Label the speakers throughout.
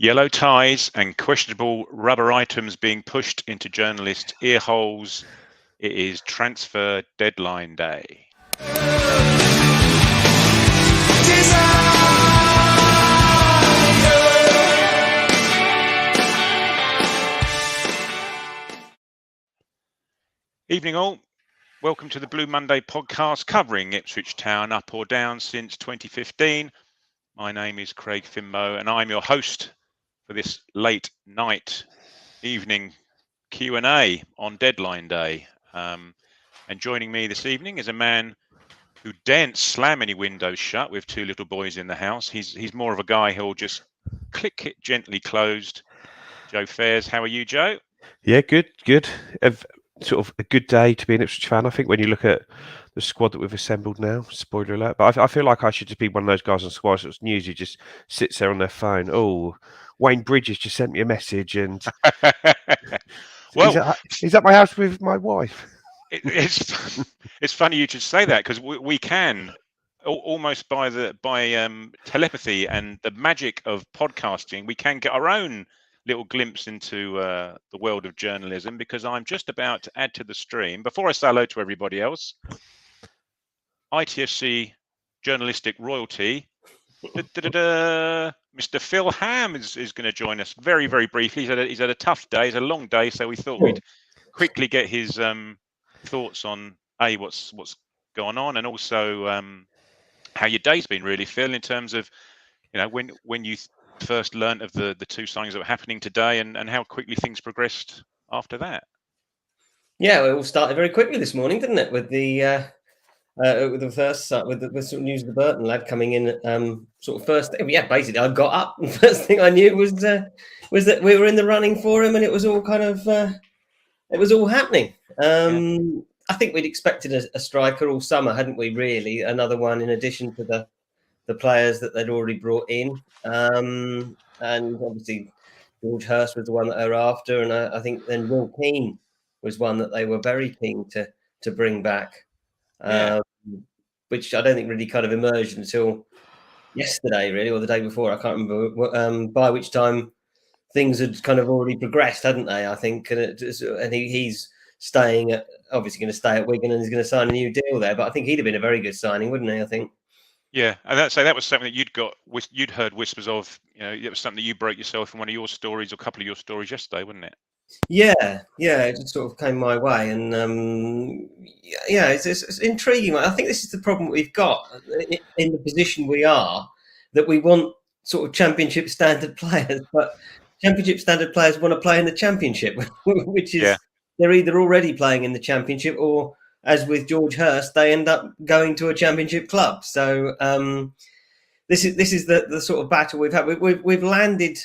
Speaker 1: Yellow ties and questionable rubber items being pushed into journalists' ear holes. It is transfer deadline day. Evening all. Welcome to the Blue Monday podcast covering Ipswich Town up or down since 2015. My name is Craig Finmo and I'm your host for this late night evening Q&A on deadline day. And joining me this evening is a man who daren't slam any windows shut with two little boys in the house. He's more of a guy who'll just click it gently closed. Joe Fairs, how are you, Joe?
Speaker 2: Yeah, good. Sort of a good day to be an Ipswich fan. I think when you look at the squad that we've assembled now, spoiler alert, but I feel like I should just be one of those guys on squad that's news who just sits there on their phone. Oh, Wayne Bridges just sent me a message and
Speaker 1: well,
Speaker 2: he's at my house with my wife.
Speaker 1: It's funny you should say that because we can almost by telepathy and the magic of podcasting, we can get our own little glimpse into the world of journalism, because I'm just about to add to the stream, before I say hello to everybody else, ITFC journalistic royalty, Mr. Phil Ham is going to join us very, very briefly. He's had a tough day. It's a long day, so we thought we'd quickly get his thoughts on what's going on, and also how your day's been, really, Phil, in terms of, you know, when you first learnt of the two signings that were happening today, and how quickly things progressed after that.
Speaker 3: Yeah, it all started very quickly this morning, didn't it? With the first sort of news of the Burton lad coming in, sort of first. Yeah, basically, I got up. And the first thing I knew was that we were in the running for him, and it was all kind of it was all happening. I think we'd expected a striker all summer, hadn't we? Really, another one in addition to the players that they'd already brought in, and obviously George Hurst was the one that they were after, and I think then Will Keane was one that they were very keen to bring back, which I don't think really kind of emerged until yesterday, really, or the day before. I can't remember. By which time things had kind of already progressed, hadn't they? I think, and he's staying obviously going to stay at Wigan, and he's going to sign a new deal there. But I think he'd have been a very good signing, wouldn't he? I think.
Speaker 1: Yeah, and that was something that you'd heard whispers of. You know, it was something that you broke yourself in one of your stories, or a couple of your stories yesterday, wasn't it?
Speaker 3: Yeah, it just sort of came my way, and it's intriguing. I think this is the problem we've got in the position we are, that we want sort of championship standard players, but championship standard players want to play in the championship, which is they're either already playing in the championship, or as with George Hurst, they end up going to a championship club. So this is the sort of battle we've had. We've landed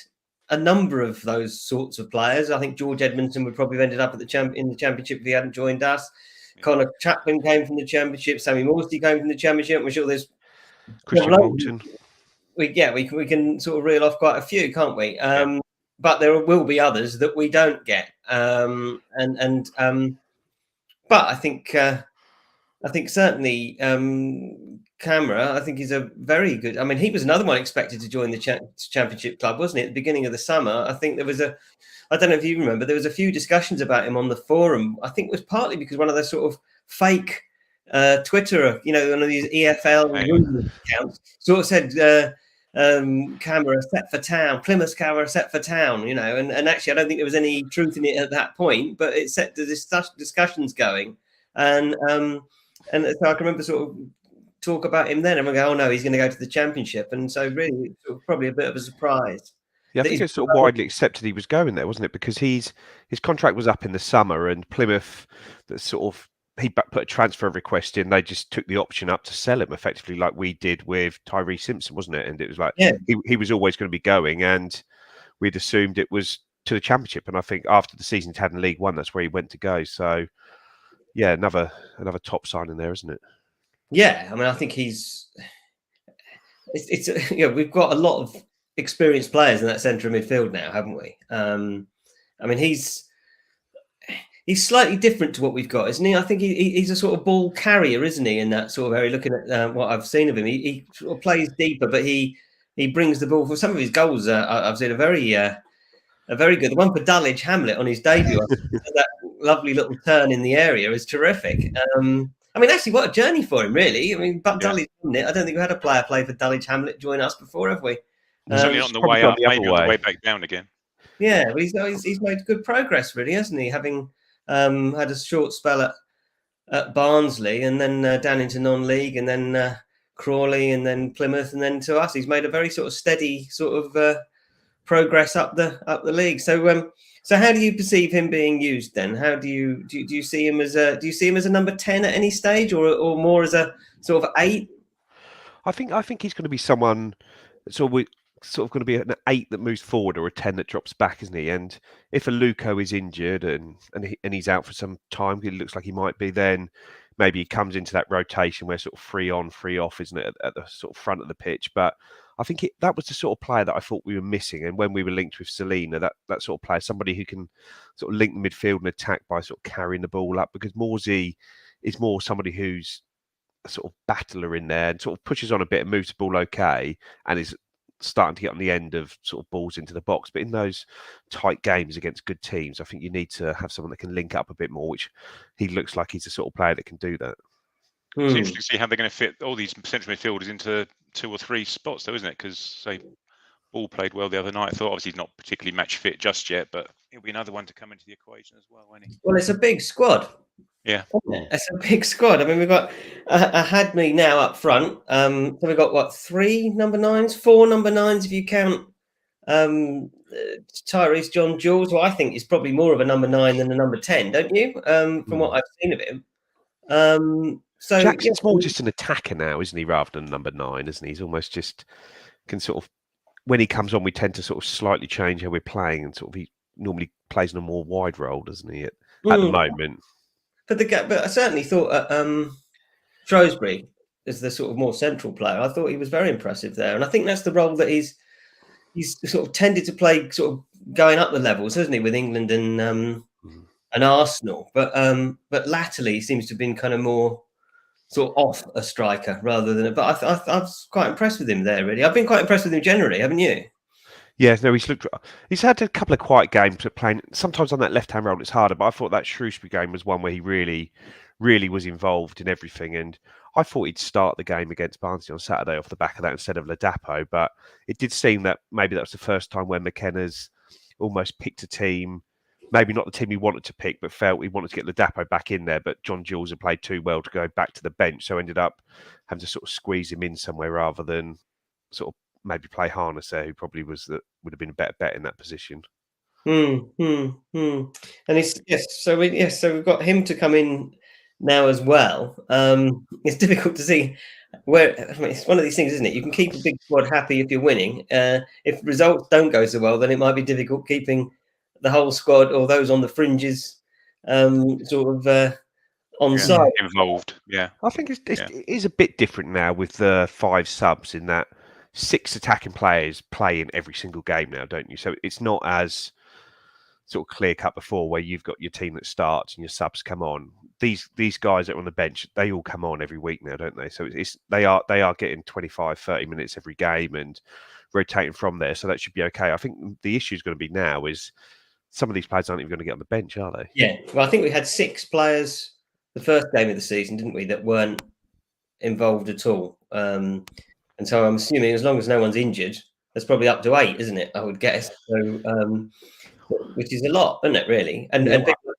Speaker 3: a number of those sorts of players. I think George Edmondson would probably have ended up in the championship if he hadn't joined us. Connor Chaplin came from the championship. Sammy Morsty came from the championship. I'm sure there's
Speaker 2: Christian Walton.
Speaker 3: We can sort of reel off quite a few, can't we? But there will be others that we don't get. But I think certainly Camera, I think he's a very good. I mean, he was another one expected to join the championship club, wasn't he? At the beginning of the summer, I think there was I don't know if you remember, there was a few discussions about him on the forum. I think it was partly because one of those sort of fake Twitter, you know, one of these EFL accounts sort of said Camera set for Town, Plymouth Camera set for Town, you know, and actually I don't think there was any truth in it at that point, but it set the discussions going, and so I can remember sort of talk about him then, and we go, oh no, he's going to go to the championship, and so really sort of probably a bit of a surprise.
Speaker 2: Yeah, I think it's sort of widely accepted he was going there, wasn't it? Because his contract was up in the summer, and Plymouth, that sort of he put a transfer request in. They just took the option up to sell him effectively, like we did with Tyree Simpson, wasn't it? And it was like he was always going to be going, and we'd assumed it was to the championship. And I think after the season he'd had in League One, that's where he went to go. So yeah, another top signing there, isn't it?
Speaker 3: Yeah, I mean, I think it's we've got a lot of experienced players in that centre of midfield now, haven't we? I mean, he's slightly different to what we've got, isn't he? I think he's a sort of ball carrier, isn't he, in that sort of area, looking at what I've seen of him. He sort of plays deeper, but he he brings the ball for some of his goals. I've seen a very good. The one for Dulwich Hamlet on his debut, that lovely little turn in the area is terrific. I mean, actually, what a journey for him, really. I mean, but Dulwich Hamlet, I don't think we had a player play for Dulwich Hamlet join us before, have we?
Speaker 1: Certainly on the way up, maybe on the way back down again.
Speaker 3: Yeah, but he's made good progress, really, hasn't he? Having had a short spell at Barnsley, and then down into non-league, and then Crawley, and then Plymouth, and then to us. He's made a very sort of steady sort of progress up the league. So so how do you perceive him being used then? How do you see him as a number 10 at any stage, or more as a sort of 8?
Speaker 2: I think he's going to be someone sort of going to be an 8 that moves forward or a 10 that drops back, isn't he? And if Aluko is injured and he's out for some time, it looks like he might be, then maybe he comes into that rotation where sort of 3 on, 3 off, isn't it, at the sort of front of the pitch. But I think that was the sort of player that I thought we were missing. And when we were linked with Selena, that sort of player, somebody who can sort of link the midfield and attack by sort of carrying the ball up, because Morsey is more somebody who's a sort of battler in there and sort of pushes on a bit and moves the ball okay and is starting to get on the end of sort of balls into the box. But in those tight games against good teams, I think you need to have someone that can link up a bit more, which he looks like he's the sort of player that can do that.
Speaker 1: It's interesting to see how they're going to fit all these central midfielders into 2 or 3 spots, though, isn't it? Because, say, Ball played well the other night. I thought obviously he's not particularly match fit just yet, but he'll be another one to come into the equation as well, won't he?
Speaker 3: Well, it's a big squad.
Speaker 1: Yeah.
Speaker 3: It's a big squad. I mean, we've got a Hadley now up front. So we've got, what, 3 number 9s? 4 number 9s if you count Tyrese John Jules, who I think is probably more of a number 9 than a number 10, don't you? From what I've seen of him. So
Speaker 2: Jackson's more just an attacker now, isn't he, rather than number 9, isn't he? He's almost just can sort of, when he comes on, we tend to sort of slightly change how we're playing, and sort of he normally plays in a more wide role, doesn't he, at the moment? But
Speaker 3: I certainly thought Shrewsbury is the sort of more central player. I thought he was very impressive there, and I think that's the role that he's sort of tended to play, sort of going up the levels, hasn't he, with England and Arsenal. But latterly he seems to have been kind of more sort of off a striker rather than. But I was quite impressed with him there. Really, I've been quite impressed with him generally, haven't you?
Speaker 2: Yeah, no, he's had a couple of quiet games of playing. Sometimes on that left-hand role it's harder, but I thought that Shrewsbury game was one where he really, really was involved in everything. And I thought he'd start the game against Barnsley on Saturday off the back of that instead of Ladapo. But it did seem that maybe that was the first time when McKenna's almost picked a team, maybe not the team he wanted to pick, but felt he wanted to get Ladapo back in there. But John Jules had played too well to go back to the bench, so ended up having to sort of squeeze him in somewhere rather than sort of maybe play Harness there, who probably would have been a better bet in that position.
Speaker 3: And so we've got him to come in now as well. It's difficult to see where. I mean, it's one of these things, isn't it? You can keep a big squad happy if you're winning. If results don't go so well, then it might be difficult keeping the whole squad or those on the fringes on side
Speaker 1: involved. Yeah,
Speaker 2: I think it is a bit different now with the 5 subs, in that 6 attacking players play in every single game now, don't you? So it's not as sort of clear cut before, where you've got your team that starts and your subs come on. These guys that are on the bench, they all come on every week now, don't they? So they are getting 25, 30 minutes every game and rotating from there. So that should be okay. I think the issue is going to be now is some of these players aren't even going to get on the bench, are they?
Speaker 3: Yeah. Well, I think we had 6 players the first game of the season, didn't we, that weren't involved at all. And so I'm assuming as long as no one's injured, that's probably up to 8, isn't it? I would guess. So, which is a lot, isn't it, really? And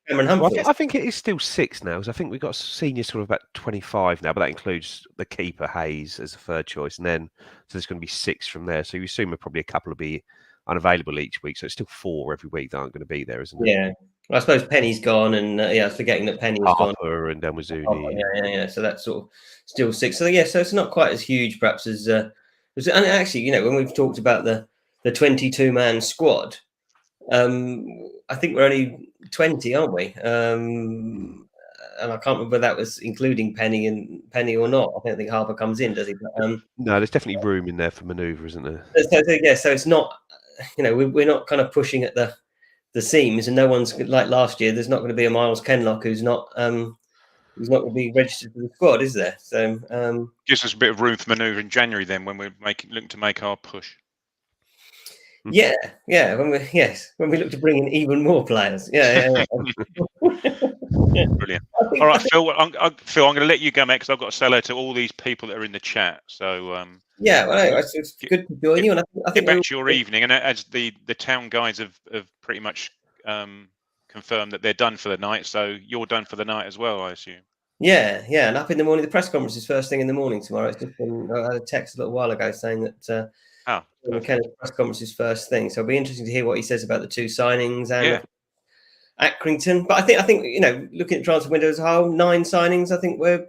Speaker 3: Cameron Humphreys.
Speaker 2: Well, I think it is still 6 now, because I think we've got seniors sort of about 25 now, but that includes the keeper, Hayes, as a third choice. And then, so there's going to be 6 from there. So you assume probably a couple will be unavailable each week. So it's still 4 every week that aren't going to be there, isn't it?
Speaker 3: Yeah. Well, I suppose Penny's gone, and I was forgetting that Penny was gone.
Speaker 2: Harper and Damazuni.
Speaker 3: Yeah. So that's sort of still 6. So so it's not quite as huge, perhaps, as. And actually, when we've talked about the 22-man squad, I think we're only 20, aren't we? And I can't remember whether that was including Penny or not. I don't think Harper comes in, does he? But,
Speaker 2: no, there's definitely room in there for manoeuvre, isn't there?
Speaker 3: So it's not, we're not kind of pushing at the seams, and no one's like last year. There's not going to be a Miles Kenlock who's not he's not going to be registered for the squad, is there? So
Speaker 1: gives us a bit of room for manoeuvre in January then, when we're looking to make our push.
Speaker 3: yeah. When we look to bring in even more players. Yeah.
Speaker 1: Brilliant. All right, Phil. I'm going to let you go, mate, because I've got to say hello to all these people that are in the chat. So
Speaker 3: well, it's good to join you, and I think
Speaker 1: get back to your evening. And as the town guys have pretty much confirmed that they're done for the night, so you're done for the night as well, I assume.
Speaker 3: Yeah, and up in the morning, the press conference is first thing in the morning tomorrow. It's just been, I had a text a little while ago saying that McKenna's press conference is first thing, so it'll be interesting to hear what he says about the 2 signings and Accrington. But I think looking at transfer window as a whole, 9 signings, I think we're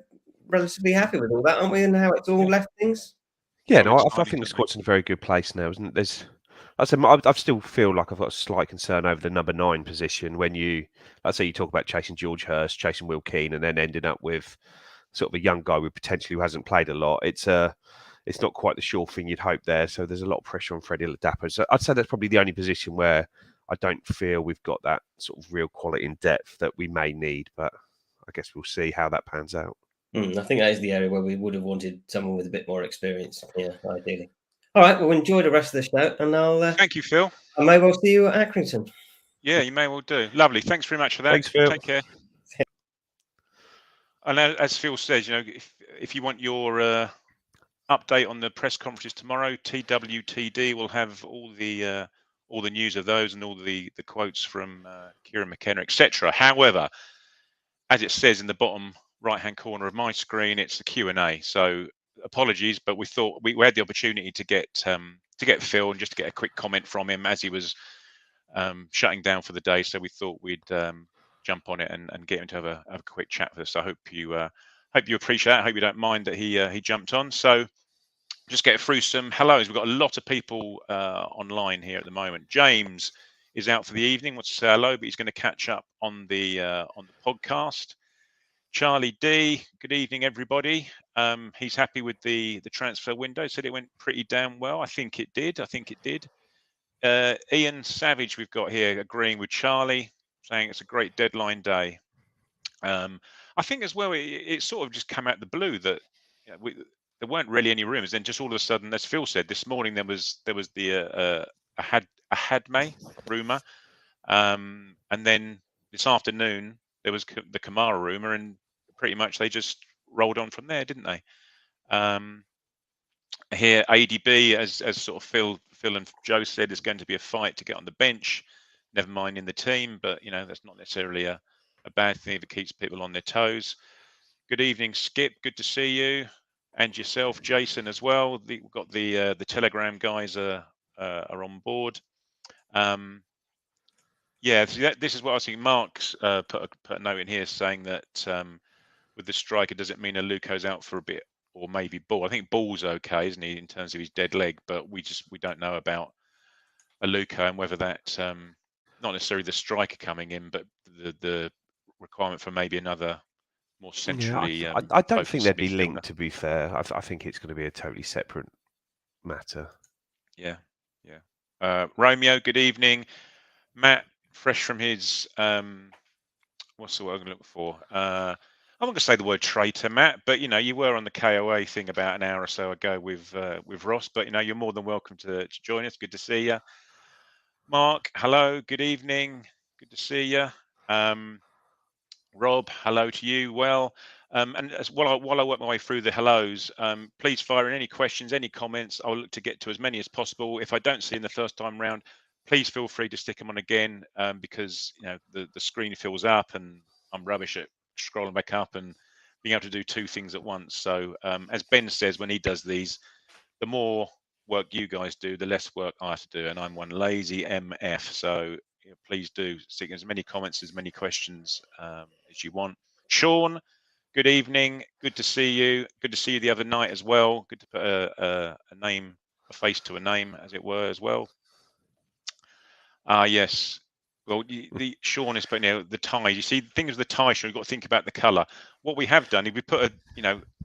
Speaker 3: relatively happy with all that, aren't we? And how it's all left things.
Speaker 2: Yeah, no, I think the squad's in a very good place now, isn't it? I still feel like I've got a slight concern over the number 9 position when you talk about chasing George Hurst, chasing Will Keane, and then ending up with sort of a young guy with potentially who hasn't played a lot. It's not quite the sure thing you'd hope there. So there's a lot of pressure on Freddie Ladapo. So I'd say that's probably the only position where I don't feel we've got that sort of real quality and depth that we may need. But I guess we'll see how that pans out.
Speaker 3: I think that is the area where we would have wanted someone with a bit more experience. Yeah, ideally. All right, well, enjoy the rest of the show, and I'll
Speaker 1: thank you, Phil.
Speaker 3: I may well see you at Accrington.
Speaker 1: Yeah, you may well do. Lovely. Thanks very much for that.
Speaker 2: Thanks, Phil.
Speaker 1: Take care. And as Phil says, if you want your update on the press conferences tomorrow, TWTD will have all the news of those and all the quotes from Kieran McKenna, etc. However, as it says in the bottom right-hand corner of my screen, it's the Q&A. So apologies, but we thought we had the opportunity to get Phil and just to get a quick comment from him as he was shutting down for the day. So we thought we'd jump on it and get him to have a quick chat with us. So I hope you appreciate that. I hope you don't mind that he jumped on. So just get through some hellos. We've got a lot of people online here at the moment. James is out for the evening. Wants to say hello, but he's going to catch up on the podcast. Charlie D, good evening, everybody. He's happy with the transfer window. Said it went pretty damn well. I think it did. Ian Savage, we've got here agreeing with Charlie, saying it's a great deadline day. I think as well, it sort of just came out the blue that there weren't really any rumours. Then just all of a sudden, as Phil said this morning, there was the Ahadme rumour, and then this afternoon there was the Kamara rumour, and pretty much they just rolled on from there, didn't they? Here, ADB, as sort of Phil and Joe said, is going to be a fight to get on the bench. Never mind in the team, but that's not necessarily a bad thing if it keeps people on their toes. Good evening, Skip. Good to see you, and yourself, Jason, as well. We've got the Telegram guys are on board. Yeah, so this is what I was thinking. Mark's put a note in here saying that with the striker, does it mean Aluko's out for a bit, or maybe Ball? I think Ball's okay, isn't he, in terms of his dead leg? But we don't know about Aluko and whether that not necessarily the striker coming in, but the requirement for maybe another more centrally.
Speaker 2: Yeah, I don't think they'd be linked. To be fair, I think it's going to be a totally separate matter. Yeah.
Speaker 1: Romeo, good evening. Matt, fresh from his what's the word I'm looking for? I'm not going to say the word traitor, Matt, but you were on the KOA thing about an hour or so ago with Ross. But you're more than welcome to join us. Good to see you. Mark, hello, good evening. Good to see you. Rob, hello to you. Well, and while I work my way through the hellos, please fire in any questions, any comments. I'll look to get to as many as possible. If I don't see in the first time round, please feel free to stick them on again, because the screen fills up and I'm rubbish at scrolling back up and being able to do 2 things at once. So as Ben says when he does these, the more work you guys do, the less work I have to do, and I'm one lazy MF. So please do stick as many comments, as many questions as you want. Sean, good evening. Good to see you. Good to see you the other night as well. Good to put a face to a name, as it were, as well. Yes. Well, Sean is putting the tie. You see, the thing is the tie, Sean, you've got to think about the colour. What we have done, if we put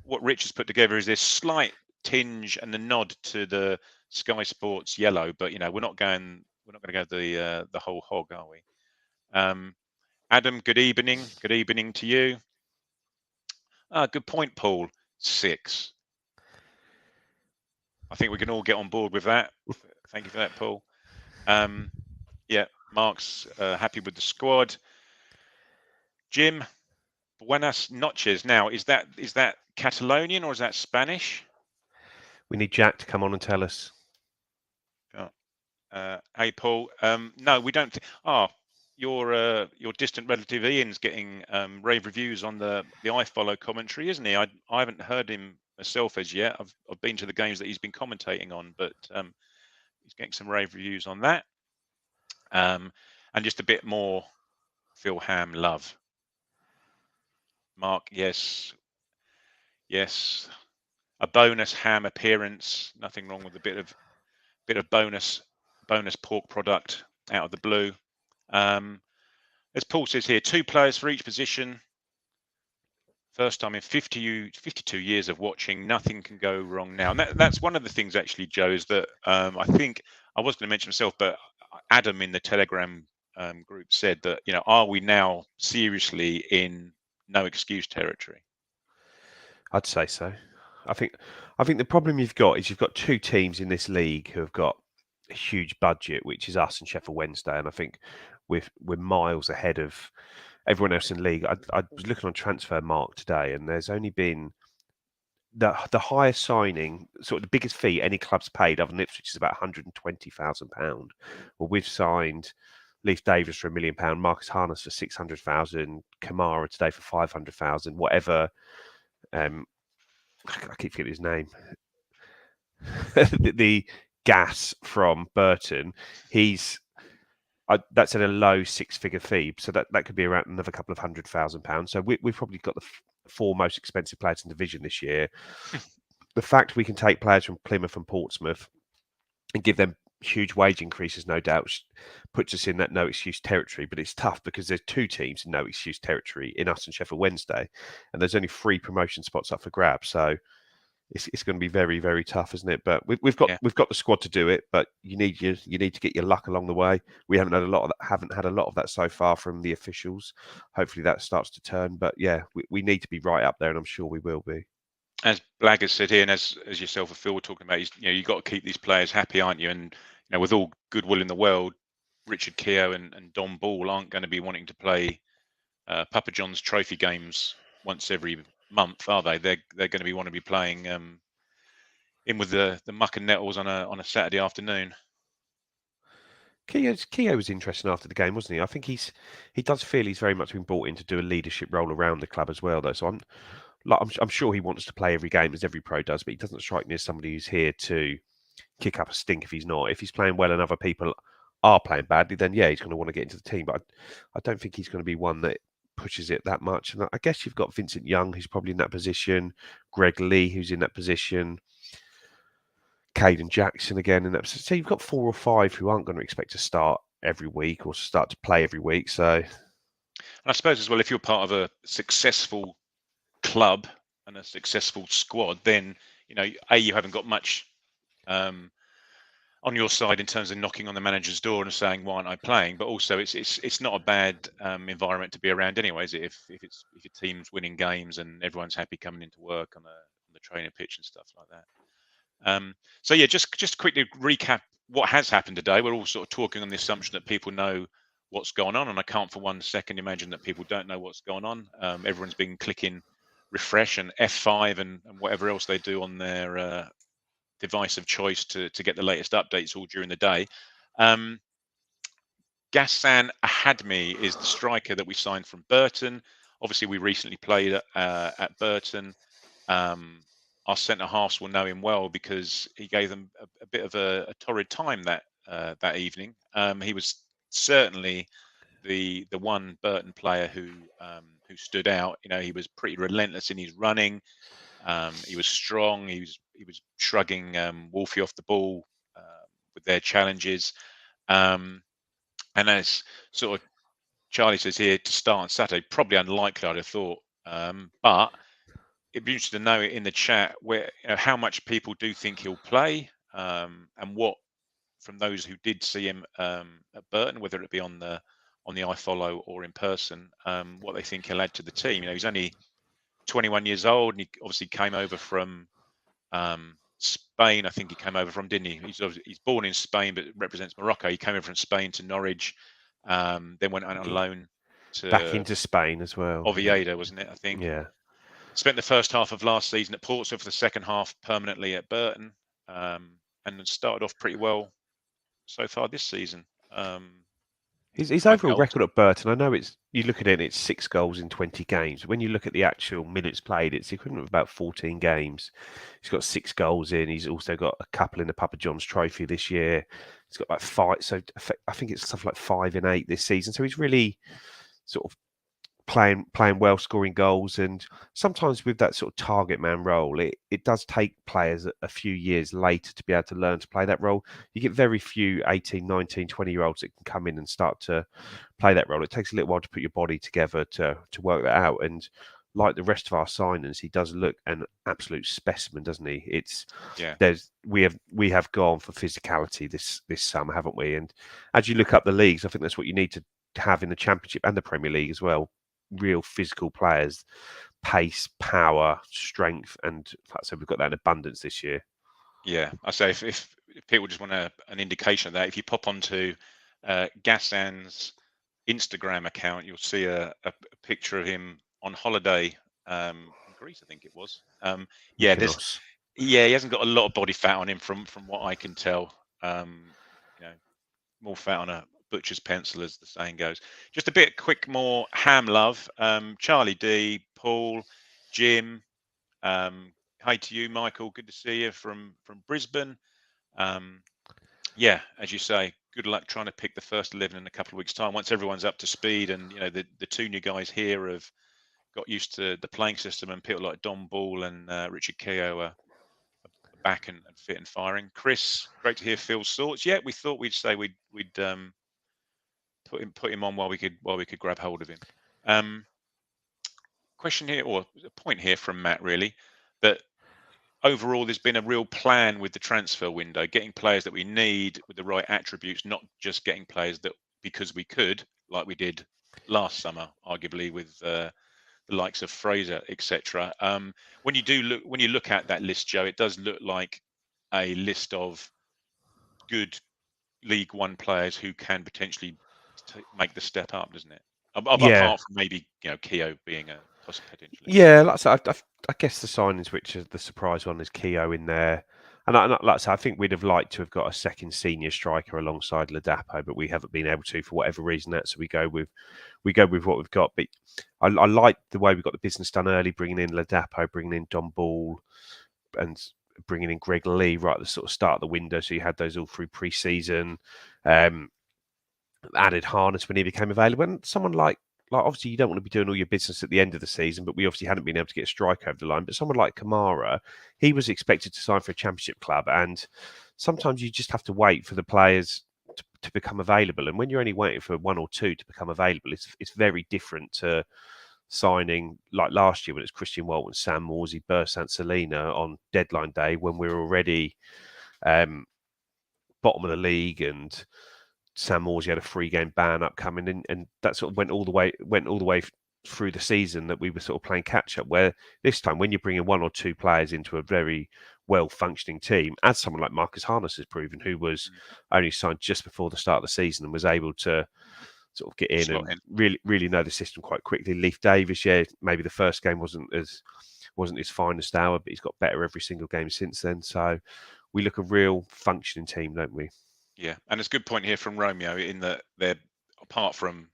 Speaker 1: what Rich has put together is this slight tinge and the nod to the Sky Sports yellow, but we're not going to go the whole hog, are we? Adam, good evening to you. Good point, Paul. 6. I think we can all get on board with that. Thank you for that, Paul. Yeah, Mark's happy with the squad. Jim, buenas noches. Now, is that Catalonian or is that Spanish?
Speaker 2: We need Jack to come on and tell us.
Speaker 1: Hey, Paul. No, we don't. Your distant relative Ian's getting rave reviews on the iFollow commentary, isn't he? I haven't heard him myself as yet. I've been to the games that he's been commentating on, but he's getting some rave reviews on that. And just a bit more Phil Ham love. Mark, yes. A bonus Ham appearance. Nothing wrong with a bit of bonus pork product out of the blue. As Paul says here, 2 players for each position. First time in 52 years of watching. Nothing can go wrong now. And that's one of the things, actually, Joe, is that I think I was going to mention myself, but Adam in the Telegram group said that, are we now seriously in no excuse territory?
Speaker 2: I'd say so. I think the problem you've got is you've got 2 teams in this league who have got a huge budget, which is us and Sheffield Wednesday, and I think we're miles ahead of everyone else in the league. I was looking on Transfer Mark today, and there's only been the highest signing, sort of the biggest fee any club's paid other than Ipswich is about £120,000. Well, we've signed Leif Davis for £1 million, Marcus Harness for 600,000, Kamara today for 500,000, whatever. I keep forgetting his name. the gas from Burton, that's at a low 6-figure fee, so that could be around another couple of £100,000. So we've probably got the 4 most expensive players in the division this year. The fact we can take players from Plymouth and Portsmouth and give them huge wage increases, no doubt, puts us in that no excuse territory. But it's tough because there's 2 teams in no excuse territory in us and Sheffield Wednesday, and there's only 3 promotion spots up for grabs. So it's going to be very, very tough, isn't it? But we've got the squad to do it. But you need to get your luck along the way. We haven't had a lot of that so far from the officials. Hopefully that starts to turn. But yeah, we need to be right up there, and I'm sure we will be.
Speaker 1: As Blag has said here, and as yourself and Phil were talking about, you've got to keep these players happy, aren't you? And with all goodwill in the world, Richard Keogh and Don Ball aren't going to be wanting to play Papa John's trophy games once every month, are they? They're going to want to be playing in with the muck and nettles on a Saturday afternoon.
Speaker 2: Keogh was interesting after the game, wasn't he? I think he does feel he's very much been brought in to do a leadership role around the club as well, though. So I'm sure he wants to play every game as every pro does, but he doesn't strike me as somebody who's here to kick up a stink if he's not. If he's playing well and other people are playing badly, then yeah, he's going to want to get into the team. But I don't think he's going to be one that pushes it that much. And I guess you've got Vincent Young, who's probably in that position, Greg Lee, who's in that position, Caden Jackson again in that position. So you've got 4 or 5 who aren't going to expect to start every week or start to play every week. So, and
Speaker 1: I suppose as well, if you're part of a successful club and a successful squad, then you haven't got much on your side in terms of knocking on the manager's door and saying, why aren't I playing? But also it's not a bad environment to be around anyway, is it? If your team's winning games and everyone's happy coming into work on the training pitch and stuff like that. So yeah, just quickly recap what has happened today. We're all sort of talking on the assumption that people know what's going on, and I can't for one second imagine that people don't know what's going on. Everyone's been clicking refresh and F5 and whatever else they do on their device of choice to get the latest updates all during the day. Ghassan Ahadmi is the striker that we signed from Burton. Obviously, we recently played at Burton. Our centre halves will know him well because he gave them a bit of a torrid time that evening. He was certainly the one Burton player who stood out. He was pretty relentless in his running. He was strong. He was shrugging Wolfie off the ball with their challenges. And as sort of Charlie says here, to start on Saturday, probably unlikely, I'd have thought. But it'd be interesting to know in the chat where how much people do think he'll play, and what from those who did see him at Burton, whether it be on the iFollow or in person, what they think he'll add to the team. He's only 21 years old, and he obviously came over from Spain. I think he came over from, didn't he? He's born in Spain, but represents Morocco. He came over from Spain to Norwich, then went on loan
Speaker 2: Back
Speaker 1: to
Speaker 2: into Spain as well.
Speaker 1: Oviedo, wasn't it? I think.
Speaker 2: Yeah.
Speaker 1: Spent the first half of last season at Portsmouth, the second half permanently at Burton, and then started off pretty well so far this season.
Speaker 2: His overall record at Burton, I know you look at it, it's 6 goals in 20 games. When you look at the actual minutes played, it's the equivalent of about 14 games. He's got 6 goals in. He's also got a couple in the Papa John's Trophy this year. He's got like 5. So I think it's stuff like 5 in 8 this season. So he's really sort of playing well, scoring goals. And sometimes with that sort of target man role, it does take players a few years later to be able to learn to play that role. You get very few 18, 19, 20-year-olds that can come in and start to play that role. It takes a little while to put your body together to work that out. And like the rest of our signings, he does look an absolute specimen, doesn't he? We have gone for physicality this summer, haven't we? And as you look up the leagues, I think that's what you need to have in the Championship and the Premier League as well. Real physical players, pace, power, strength, and so we've got that in abundance this year.
Speaker 1: Yeah, I say if people just want an indication of that, if you pop onto Gassan's Instagram account, you'll see a picture of him on holiday in Greece, I think it was. He hasn't got a lot of body fat on him from what I can tell. More fat on a butcher's pencil, as the saying goes. Just a bit quick, more ham love. Charlie D, Paul, Jim. Hi to you, Michael. Good to see you from Brisbane. As you say, good luck trying to pick the first 11 in a couple of weeks' time. Once everyone's up to speed, and the 2 new guys here have got used to the playing system, and people like Don Ball and Richard Keogh are back and fit and firing. Chris, great to hear Phil's thoughts. Yeah, we thought we'd say we'd put him on while we could grab hold of him. Question here, or a point here from Matt, really, that overall there's been a real plan with the transfer window, getting players that we need with the right attributes, not just getting players that because we could, like we did last summer, arguably with the likes of Fraser, etc. When you look at that list, Joe, it does look like a list of good League One players who can potentially make the step up, doesn't it? Apart from maybe Keogh being a potentially.
Speaker 2: Yeah, like I said, I guess the signings which are the surprise one is Keogh in there, and like I said, I think we'd have liked to have got a second senior striker alongside Ladapo, but we haven't been able to for whatever reason. So we go with what we've got. But I like the way we got the business done early, bringing in Ladapo, bringing in Don Ball, and bringing in Greg Lee right at the sort of start of the window. So you had those all through pre-season. Added Harness when he became available, and someone like obviously you don't want to be doing all your business at the end of the season, but we obviously hadn't been able to get a strike over the line. But someone like Kamara, he was expected to sign for a Championship club, and sometimes you just have to wait for the players to become available. And when you're only waiting for 1 or 2 to become available, it's very different to signing like last year when it's Christian Walton, Sam Morsey, Bersant Selena on deadline day when we were already bottom of the league, and Sam Morsey had a 3-game ban upcoming, and that sort of went all the way through the season that we were sort of playing catch up. Where this time, when you're bringing 1 or 2 players into a very well functioning team, as someone like Marcus Harness has proven, who was only signed just before the start of the season and was able to sort of get in and really know the system quite quickly. Leif Davis, maybe the first game wasn't his finest hour, but he's got better every single game since then. So we look a real functioning team, don't we?
Speaker 1: Yeah, and it's a good point here from Romeo in that they're, apart from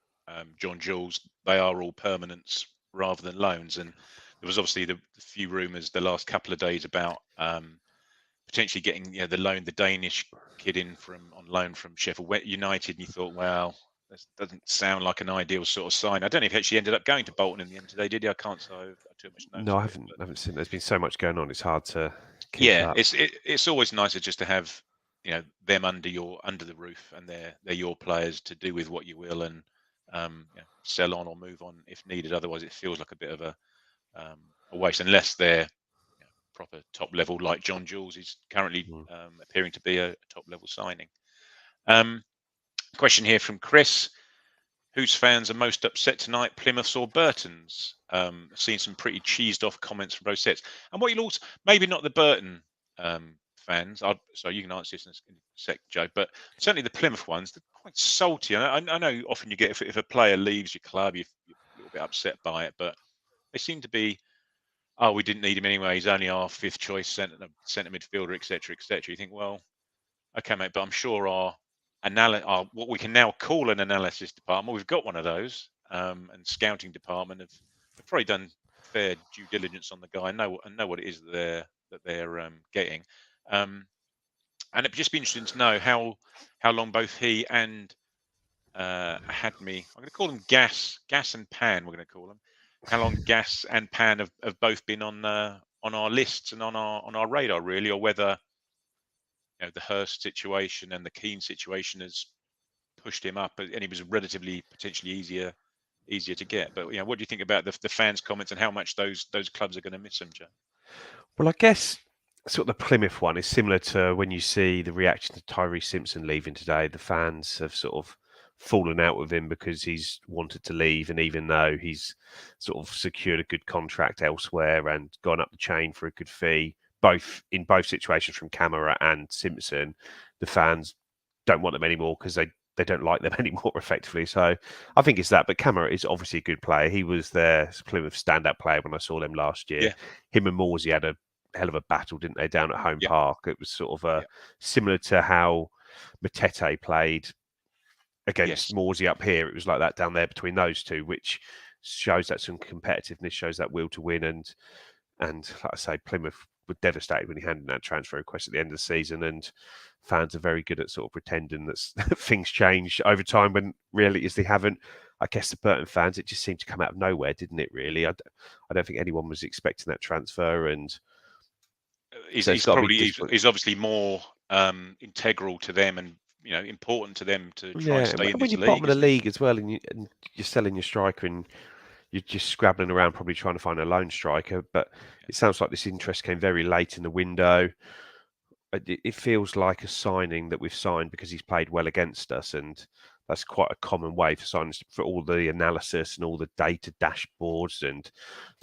Speaker 1: John Jules, they are all permanents rather than loans. And there was obviously the few rumours the last couple of days about potentially getting the Danish kid in on loan from Sheffield United, and you thought, well, that doesn't sound like an ideal sort of sign. I don't know if he actually ended up going to Bolton in the end today, did he? I can't say I too much notes.
Speaker 2: No, I haven't seen. There's been so much going on; it's hard to keep up.
Speaker 1: It's always nicer just to have them under the roof, and they're your players to do with what you will, and sell on or move on if needed. Otherwise, it feels like a bit of a waste, unless they're proper top level, like John Jules is currently appearing to be a top level signing. Question here from Chris: whose fans are most upset tonight, Plymouth's or Burton's? Seen some pretty cheesed off comments from both sets. And what you'll also, maybe not the Burton fans, so you can answer this in a sec, Joe, but certainly the Plymouth ones, they're quite salty. I know often you get, if a player leaves your club, you're a little bit upset by it, but they seem to be, oh, we didn't need him anyway, he's only our 5th choice centre midfielder, etc., etc. You think, well, okay, mate, but I'm sure our what we can now call an analysis department, we've got one of those, and scouting department have probably done fair due diligence on the guy and know what it is that they're getting. And it'd just be interesting to know how long both he and Hadmi, I'm going to call them Gas and Pan, we're going to call them, how long Gas and Pan have both been on our lists and on our radar, really, or whether the Hurst situation and the Keane situation has pushed him up, and he was relatively potentially easier to get. But what do you think about the fans' comments and how much those clubs are going to miss him, Joe?
Speaker 2: Well, I guess sort of the Plymouth one is similar to when you see the reaction to Tyree Simpson leaving today. The fans have sort of fallen out with him because he's wanted to leave, and even though he's sort of secured a good contract elsewhere and gone up the chain for a good fee, in both situations from Camera and Simpson, the fans don't want them anymore because they don't like them anymore, effectively. So I think it's that. But Camera is obviously a good player. He was their Plymouth standout player when I saw them last year.
Speaker 1: Yeah.
Speaker 2: Him and Morsey had a hell of a battle, didn't they, down at home park? It was sort of similar to how Matete played against Morsey up here. It was like that down there between those two, which shows that some competitiveness, shows that will to win. And like I say, Plymouth were devastated when he handed that transfer request at the end of the season, and fans are very good at sort of pretending that things change over time when reality is they haven't. I guess the Burton fans, it just seemed to come out of nowhere, didn't it, really? I don't think anyone was expecting that transfer, and
Speaker 1: he's obviously more integral to them and important to them to try and stay in
Speaker 2: when
Speaker 1: this
Speaker 2: you're
Speaker 1: league.
Speaker 2: Bottom of the league as well, and you're selling your striker, and you're just scrabbling around, probably trying to find a lone striker. But it sounds like this interest came very late in the window. It feels like a signing that we've signed because he's played well against us, and that's quite a common way for signings, for all the analysis and all the data dashboards and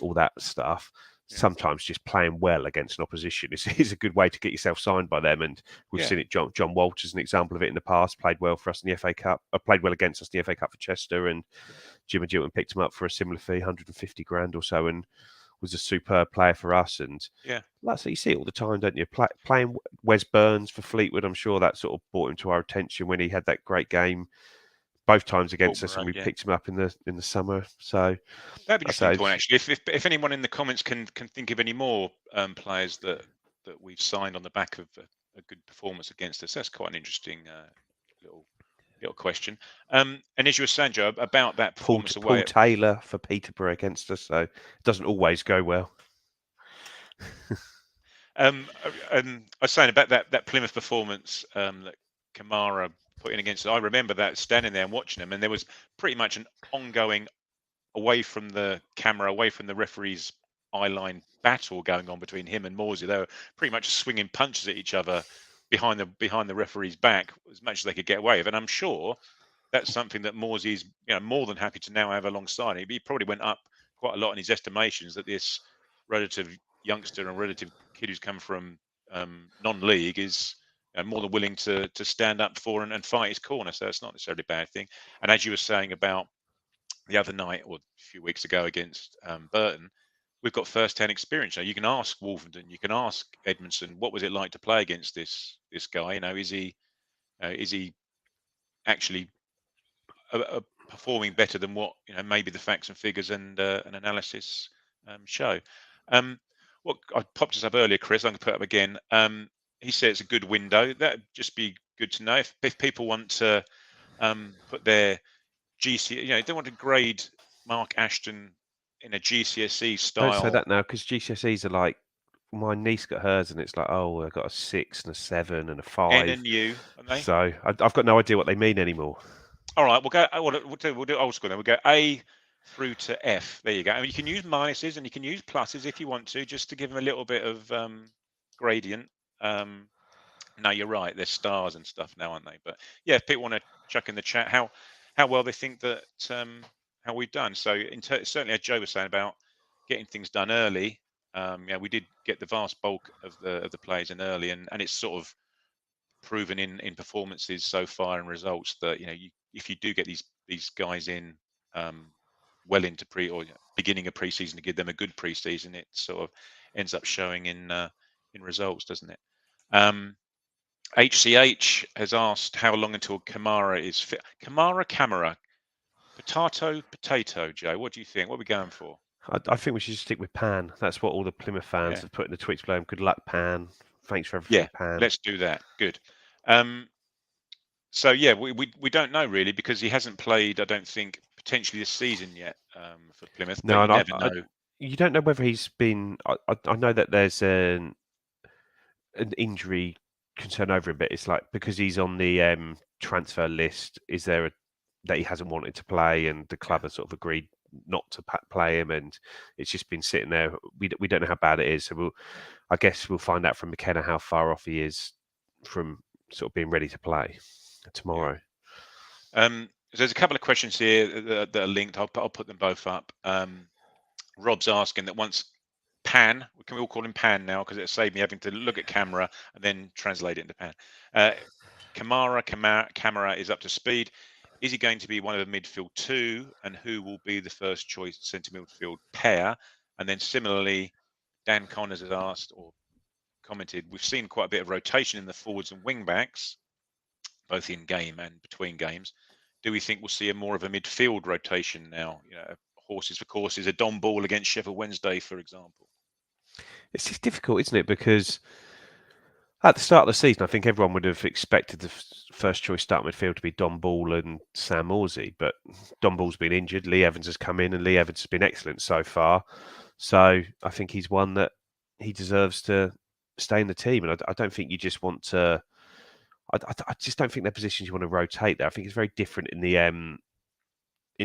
Speaker 2: all that stuff. Sometimes just playing well against an opposition is a good way to get yourself signed by them, and we've seen it. John Walters is an example of it in the past. Played well for us in the FA Cup. Played well against us in the FA Cup for Chester, and Jim and Gilton picked him up for a similar fee, 150 grand or so, and was a superb player for us. And like so, you see it all the time, don't you? Playing Wes Burns for Fleetwood, I'm sure that sort of brought him to our attention when he had that great game both times against us, and we picked him up in the summer. So
Speaker 1: that'd be an interesting point, actually. If anyone in the comments can think of any more players that we've signed on the back of a good performance against us, that's quite an interesting little question. And as you were saying, Joe, about that performance
Speaker 2: Paul Taylor for Peterborough against us, so it doesn't always go well.
Speaker 1: And I was saying about that Plymouth performance that Kamara put in against us. I remember that, standing there and watching him, and there was pretty much an ongoing, away from the camera, away from the referee's eye line, battle going on between him and Morsey. They were pretty much swinging punches at each other behind the referee's back as much as they could get away with. And I'm sure that's something that Morsey's more than happy to now have alongside him. He probably went up quite a lot in his estimations that this relative youngster and relative kid who's come from non-league is more than willing to stand up for and fight his corner. So it's not necessarily a bad thing. And as you were saying about the other night or a few weeks ago against Burton, we've got first-hand experience. Now, you can ask Wolverhampton, you can ask Edmondson, what was it like to play against this guy? Is he actually performing better than what maybe the facts and figures and analysis show? What I popped this up earlier, Chris, I'm going to put it up again. He said it's a good window. That'd just be good to know if people want to put their GC, they want to grade Mark Ashton in a GCSE style.
Speaker 2: Don't say that now, because GCSEs are like, my niece got hers, and it's like, oh, I got a 6 and a 7 and a 5.
Speaker 1: N and U, aren't they?
Speaker 2: So I've got no idea what they mean anymore.
Speaker 1: All right, we'll do old school then. We'll go A through to F. There you go. I mean, you can use minuses and you can use pluses if you want to, just to give them a little bit of gradient. No, you're right. They're stars and stuff now, aren't they? But yeah, if people want to chuck in the chat, how how well they think that how we've done. So certainly, as Joe was saying about getting things done early, we did get the vast bulk of the players in early, and it's sort of proven in performances so far and results that if you do get these guys in well into beginning of pre-season to give them a good pre-season, it sort of ends up showing in results, doesn't it? HCH has asked how long until Kamara is fit. Camera, potato, Joe. What do you think? What are we going for?
Speaker 2: I think we should just stick with Pan. That's what all the Plymouth fans have put in the tweets below. Good luck, Pan. Thanks for everything, Pan.
Speaker 1: Let's do that. Good. So yeah, we don't know really, because he hasn't played, I don't think, potentially this season yet for Plymouth.
Speaker 2: No,
Speaker 1: but you never know.
Speaker 2: You don't know whether he's been. I know that there's an injury concern over him, but it's like because he's on the transfer list, is there that he hasn't wanted to play, and the club has sort of agreed not to play him, and it's just been sitting there. We don't know how bad it is, so I guess we'll find out from McKenna how far off he is from sort of being ready to play tomorrow.
Speaker 1: There's a couple of questions here that are linked. I'll put them both up. Rob's asking that once Pan, can we all call him Pan now, because it saved me having to look at camera and then translate it into Pan. Camera is up to speed. Is he going to be one of the midfield two, and who will be the first choice centre midfield pair? And then similarly, Dan Connors has asked or commented, we've seen quite a bit of rotation in the forwards and wing backs, both in game and between games. Do we think we'll see more of a midfield rotation now? Horses for courses, a Don Ball against Sheffield Wednesday, for example.
Speaker 2: It's just difficult, isn't it? Because at the start of the season, I think everyone would have expected the first choice start midfield to be Don Ball and Sam Morsey, but Don Ball's been injured. Lee Evans has come in, and Lee Evans has been excellent so far. So I think he's one that he deserves to stay in the team, and I don't think you just want to. I just don't think they're positions you want to rotate there. I think it's very different in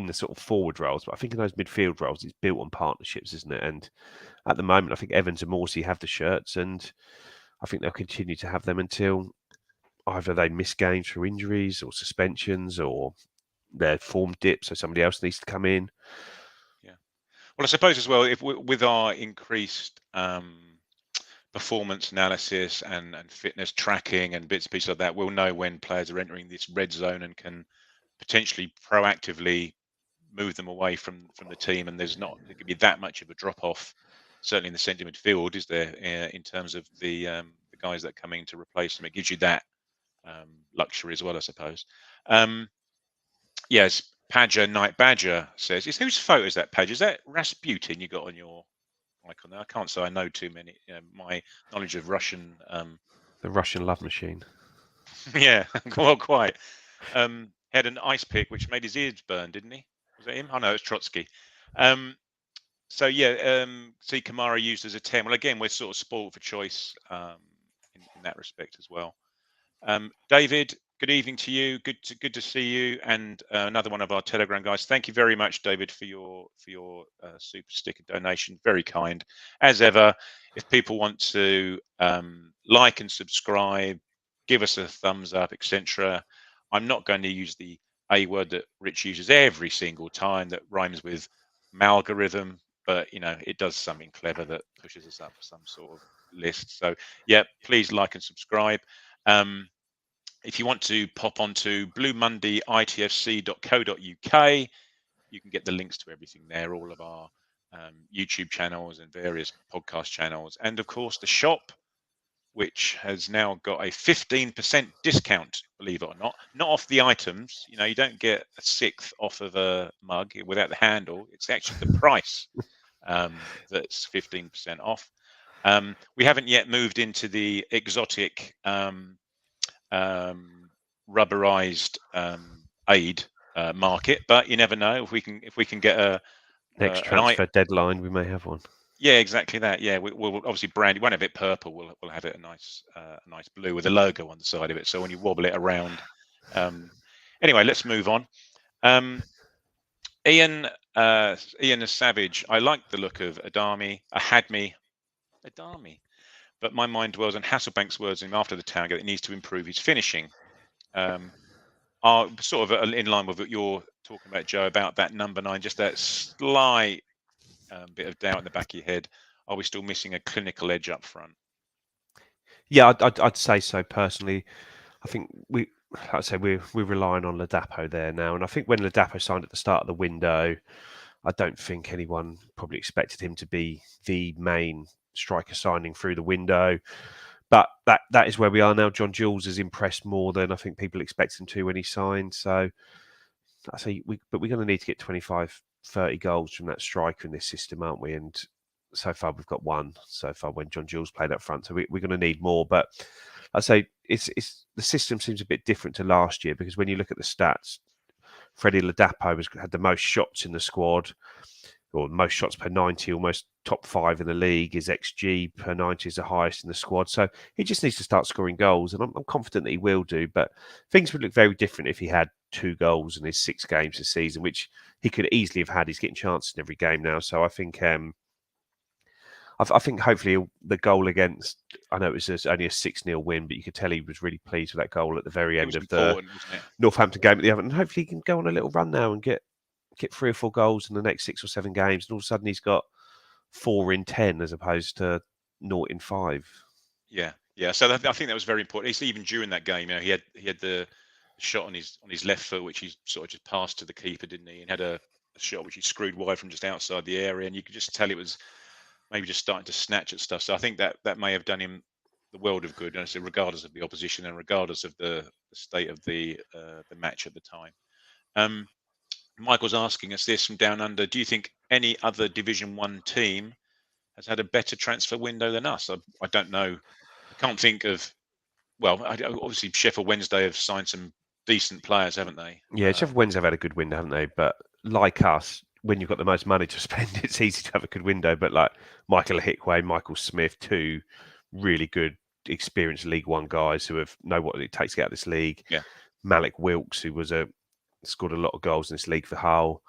Speaker 2: the sort of forward roles, but I think in those midfield roles, it's built on partnerships, isn't it? And at the moment, I think Evans and Morsey have the shirts, and I think they'll continue to have them until either they miss games through injuries or suspensions, or their form dips, so somebody else needs to come in.
Speaker 1: Yeah. Well, I suppose as well, if with our increased performance analysis and fitness tracking and bits and pieces like that, we'll know when players are entering this red zone and can potentially proactively move them away from the team, and there could be that much of a drop off, certainly in the centre midfield, is there, in terms of the guys that are coming to replace them. It gives you that luxury as well, I suppose. Yes, Padger Night Badger says, whose photo is that, Padger? Is that Rasputin you got on your icon there? I can't say I know too many. My knowledge of Russian.
Speaker 2: The Russian love machine.
Speaker 1: Yeah, well, quite. Had an ice pick which made his ears burn, didn't he? Was that him? Oh no, it's Trotsky. So yeah, see Kamara used as a 10. Well, again, we're sort of spoiled for choice in that respect as well. David, good evening to you. Good to see you, and another one of our Telegram guys. Thank you very much, David, for your super sticker donation. Very kind, as ever. If people want to like and subscribe, give us a thumbs up, etc. I'm not going to use the A word that Rich uses every single time that rhymes with malgorithm, but it does something clever that pushes us up some sort of list. So yeah, please like and subscribe. If you want to pop onto bluemondayitfc.co.uk, you can get the links to everything there, all of our YouTube channels and various podcast channels, and of course the shop, which has now got a 15% discount, believe it or not off the items. You don't get a sixth off of a mug without the handle. It's actually the price that's 15% off. We haven't yet moved into the exotic rubberized aid market, but you never know. If we can get a
Speaker 2: next transfer deadline, we may have one.
Speaker 1: Yeah, exactly that. Yeah, we'll obviously brand it. Won't have it purple. We'll have it a nice blue with a logo on the side of it. So when you wobble it around. Anyway, let's move on. Ian Savage. I like the look of Adami, but my mind dwells on Hasselbank's words after the Town game that he needs to improve his finishing. are sort of in line with what you're talking about, Joe, about that number 9, just that slight bit of doubt in the back of your head. Are we still missing a clinical edge up front?
Speaker 2: Yeah, I'd say so personally. I think like I say, we're relying on Ladapo there now, and I think when Ladapo signed at the start of the window, I don't think anyone probably expected him to be the main striker signing through the window. But that is where we are now. John Jules has impressed more than I think people expect him to when he signed. So I say, but we're going to need to get 25, 30 goals from that striker in this system, aren't we? And so far we've got one. So far when John Jules played up front, so we're going to need more. But I say it's the system seems a bit different to last year, because when you look at the stats, Freddie Ladapo had the most shots in the squad, or most shots per 90, almost top 5 in the league. His XG per 90 is the highest in the squad. So he just needs to start scoring goals, and I'm confident that he will do. But things would look very different if he had 2 goals in his 6 games this season, which he could easily have had. He's getting chances in every game now. So I think I think hopefully the goal against, I know it was only a 6-0 win, but you could tell he was really pleased with that goal at the very end of the Northampton game at the other. And hopefully he can go on a little run now and get 3 or 4 goals in the next 6 or 7 games. And all of a sudden he's got 4 in 10 as opposed to 0 in 5.
Speaker 1: Yeah. So I think that was very important. It's even during that game, he had the shot on his left foot, which he sort of just passed to the keeper, didn't he? And had a shot which he screwed wide from just outside the area, and you could just tell it was maybe just starting to snatch at stuff. So I think that may have done him the world of good, and so regardless of the opposition and regardless of the state of the match at the time. Michael's asking us this from down under: do you think any other Division 1 team has had a better transfer window than us? I don't know. I can't think of. Well, obviously Sheffield Wednesday have signed some decent players, haven't they?
Speaker 2: Yeah, Sheffield Wednesday have had a good window, haven't they? But like us, when you've got the most money to spend, it's easy to have a good window. But like Michael Hickway, Michael Smith, 2 really good, experienced League One guys who know what it takes to get out of this league.
Speaker 1: Yeah.
Speaker 2: Malik Wilkes, who scored a lot of goals in this league for Hull.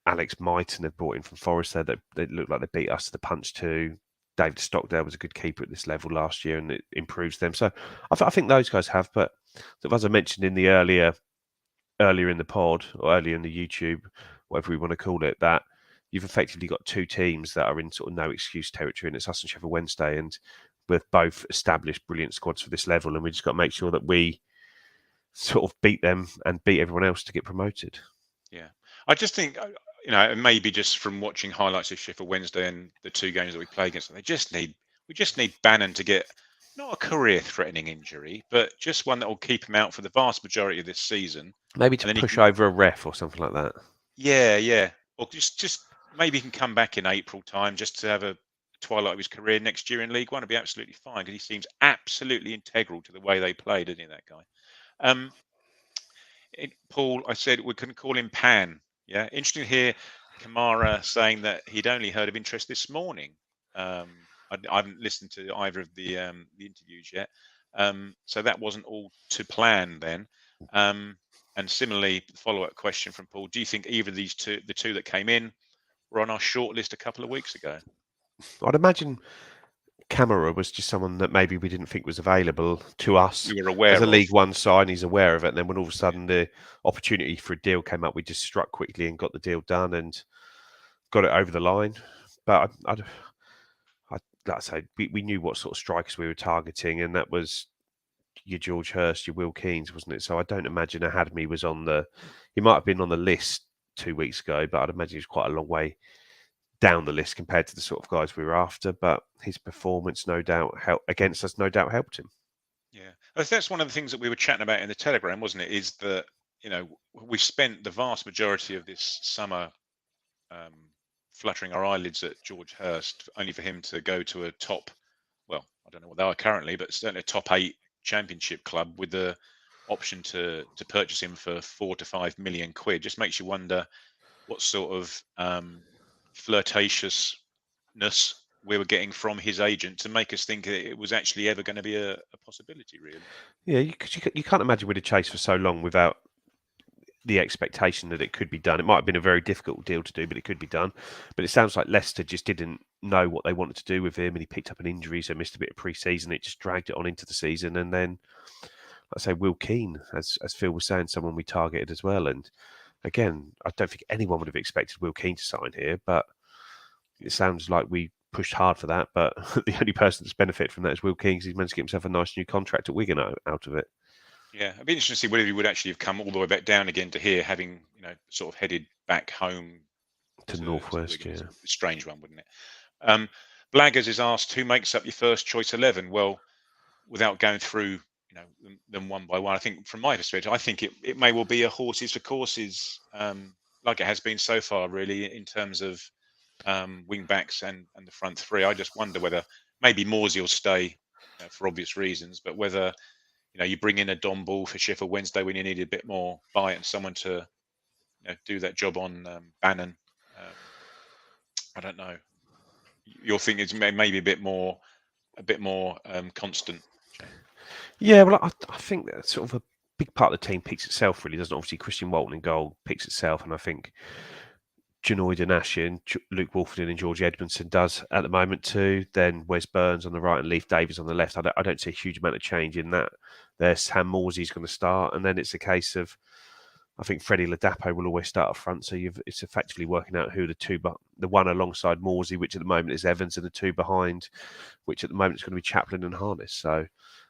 Speaker 2: Alex Mighton have brought in from Forest there. They look like they beat us to the punch too. David Stockdale was a good keeper at this level last year, and it improves them. So I think those guys have. But as I mentioned in the earlier in the pod, or earlier in the YouTube, whatever we want to call it, that you've effectively got 2 teams that are in sort of no excuse territory, and it's us and Sheffield Wednesday, and we've both established brilliant squads for this level, and we just got to make sure that we sort of beat them and beat everyone else to get promoted.
Speaker 1: Yeah, I just think maybe just from watching highlights of Sheffield Wednesday and the 2 games that we play against them, we just need Bannon to get not a career-threatening injury, but just one that will keep him out for the vast majority of this season.
Speaker 2: Maybe to push over a ref or something like that.
Speaker 1: Yeah, or just maybe he can come back in April time just to have a twilight of his career next year in League One. It'll be absolutely fine, because he seems absolutely integral to the way they play, doesn't he, that guy? Paul, I said we can call him Pan. Yeah, interesting to hear Kamara saying that he'd only heard of interest this morning. I haven't listened to either of the interviews yet, so that wasn't all to plan then. And similarly, the follow-up question from Paul: do you think either of these the 2 that came in, were on our shortlist a couple of weeks ago?
Speaker 2: I'd imagine Camera was just someone that maybe we didn't think was available to us.
Speaker 1: We were aware
Speaker 2: as a League One side, he's aware of it. And then when all of a sudden the opportunity for a deal came up, we just struck quickly and got the deal done and got it over the line. But like I say, we knew what sort of strikers we were targeting, and that was your George Hurst, your Will Keane, wasn't it? So I don't imagine Ahadmi was he might have been on the list 2 weeks ago, but I'd imagine he was quite a long way down the list compared to the sort of guys we were after. But his performance, no doubt, against us, no doubt helped him.
Speaker 1: Yeah, that's one of the things that we were chatting about in the Telegram, wasn't it? Is that we've spent the vast majority of this summer fluttering our eyelids at George Hurst, only for him to go to a top, well, I don't know what they are currently, but certainly a top 8 championship club with the option to purchase him for 4 to 5 million quid. Just makes you wonder what sort of flirtatiousness we were getting from his agent to make us think that it was actually ever going to be a possibility, really.
Speaker 2: Yeah, you can't imagine we'd have chased for so long without the expectation that it could be done. It might have been a very difficult deal to do, but it could be done. But it sounds like Leicester just didn't know what they wanted to do with him, and he picked up an injury, so missed a bit of pre-season. It just dragged it on into the season, and then, I say Will Keane, as Phil was saying, someone we targeted as well. And again, I don't think anyone would have expected Will Keane to sign here, but it sounds like we pushed hard for that. But the only person that's benefited from that is Will Keane, because he's managed to get himself a nice new contract at Wigan out of it.
Speaker 1: Yeah, it'd be interesting to see whether he would actually have come all the way back down again to here, having sort of headed back home
Speaker 2: to Northwest.
Speaker 1: Wigan.
Speaker 2: Yeah,
Speaker 1: It's a strange one, wouldn't it? Blaggers is asked who makes up your first choice 11. Well, without going through them one by one, I think from my perspective, I think it may well be a horses for courses, like it has been so far, really, in terms of wing backs and the front three. I just wonder whether maybe Morsey will stay for obvious reasons, but whether you bring in a Don Ball for Sheffield Wednesday when you need a bit more bite and someone to do that job on Bannon. I don't know. Your thing is maybe a bit more constant.
Speaker 2: Yeah, well, I think that sort of a big part of the team picks itself, really, doesn't it? Obviously, Christian Walton in goal picks itself, and I think Janoy Donashian, Luke Wolfenden and George Edmondson does at the moment too. Then Wes Burns on the right and Leif Davies on the left. I don't see a huge amount of change in that. There's Sam Morsey's going to start, and then it's a case of, I think Freddie Ladapo will always start up front. So it's effectively working out who the one alongside Morsey, which at the moment is Evans, and the two behind, which at the moment is going to be Chaplin and Harness. So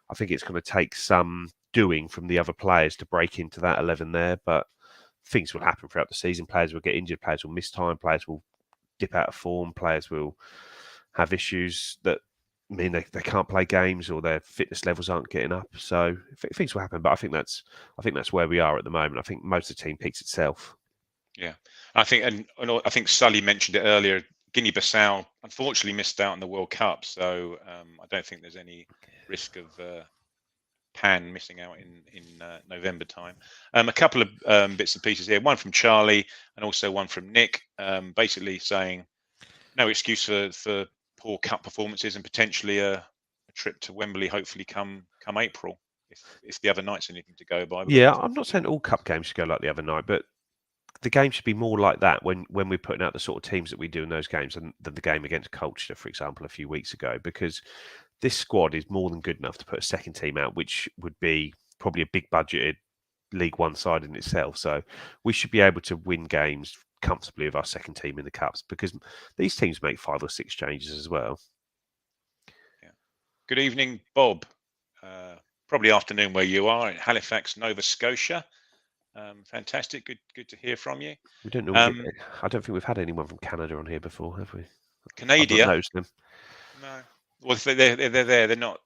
Speaker 2: I think it's going to take some doing from the other players to break into that 11 there, but things will happen throughout the season. Players will get injured, players will miss time, players will dip out of form, players will have issues that mean they can't play games or their fitness levels aren't getting up. So things will happen, but I think that's where we are at the moment. I think most of the team picks itself.
Speaker 1: Yeah, I think, and I think Sully mentioned it earlier. Guinea-Bissau unfortunately missed out on the World Cup, so I don't think there's any risk of Pan missing out in November time. A couple of bits and pieces here. One from Charlie and also one from Nick, basically saying no excuse for poor cup performances and potentially a trip to Wembley, hopefully come April, if the other night's anything to go by.
Speaker 2: Yeah, I'm not saying all cup games should go like the other night, but the game should be more like that when we're putting out the sort of teams that we do in those games than the game against Colchester, for example, a few weeks ago, because this squad is more than good enough to put a second team out, which would be probably a big budgeted League One side in itself. So we should be able to win games comfortably with our second team in the cups, because these teams make 5 or 6 changes as well.
Speaker 1: Yeah. Good evening, Bob. Probably afternoon where you are in Halifax, Nova Scotia. Fantastic. Good to hear from you.
Speaker 2: We don't know. I don't think we've had anyone from Canada on here before, have we?
Speaker 1: Canada.
Speaker 2: Them.
Speaker 1: No. Well, they're there. They're not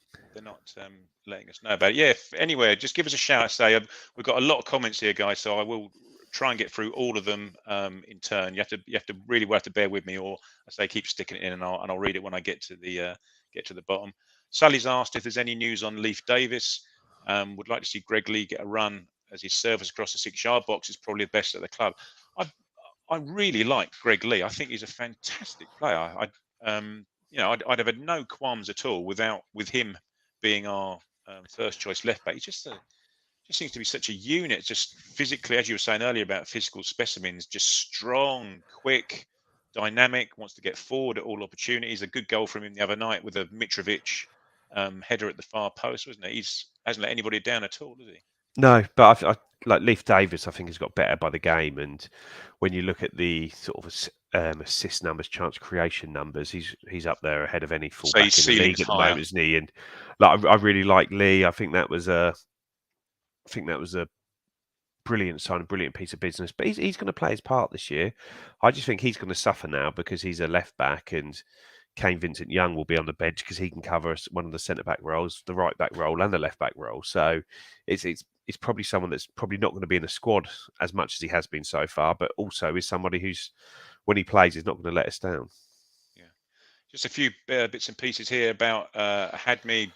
Speaker 1: letting us know about it. Yeah. Anyway, just give us a shout. Say we've got a lot of comments here, guys. So I will try and get through all of them in turn. You have to really have to bear with me, or I say keep sticking it in, and I'll read it when I get to the bottom. Sully's asked if there's any news on Leif Davis. Would like to see Greg Lee get a run, as his service across the 6-yard box is probably the best at the club. I really like Greg Lee. I think he's a fantastic player. I'd have had no qualms at all with him being our first choice left back. He just seems to be such a unit, just physically, as you were saying earlier about physical specimens, just strong, quick, dynamic, wants to get forward at all opportunities. A good goal from him the other night with a Mitrovic header at the far post, wasn't it? He hasn't let anybody down at all, has he?
Speaker 2: No, but I like Leif Davis. I think has got better by the game, and when you look at the sort of assist numbers, chance creation numbers, he's up there ahead of any fullback in the league at the moment, isn't he? And like I really like Lee. I think that was a brilliant sign, a brilliant piece of business. But he's going to play his part this year. I just think he's going to suffer now because he's a left back, and Kane Vincent-Young will be on the bench because he can cover one of the centre back roles, the right back role, and the left back role. So it's probably someone that's probably not going to be in the squad as much as he has been so far, but also is somebody who's, when he plays, is not going to let us down.
Speaker 1: Yeah, just a few bits and pieces here about Hadme.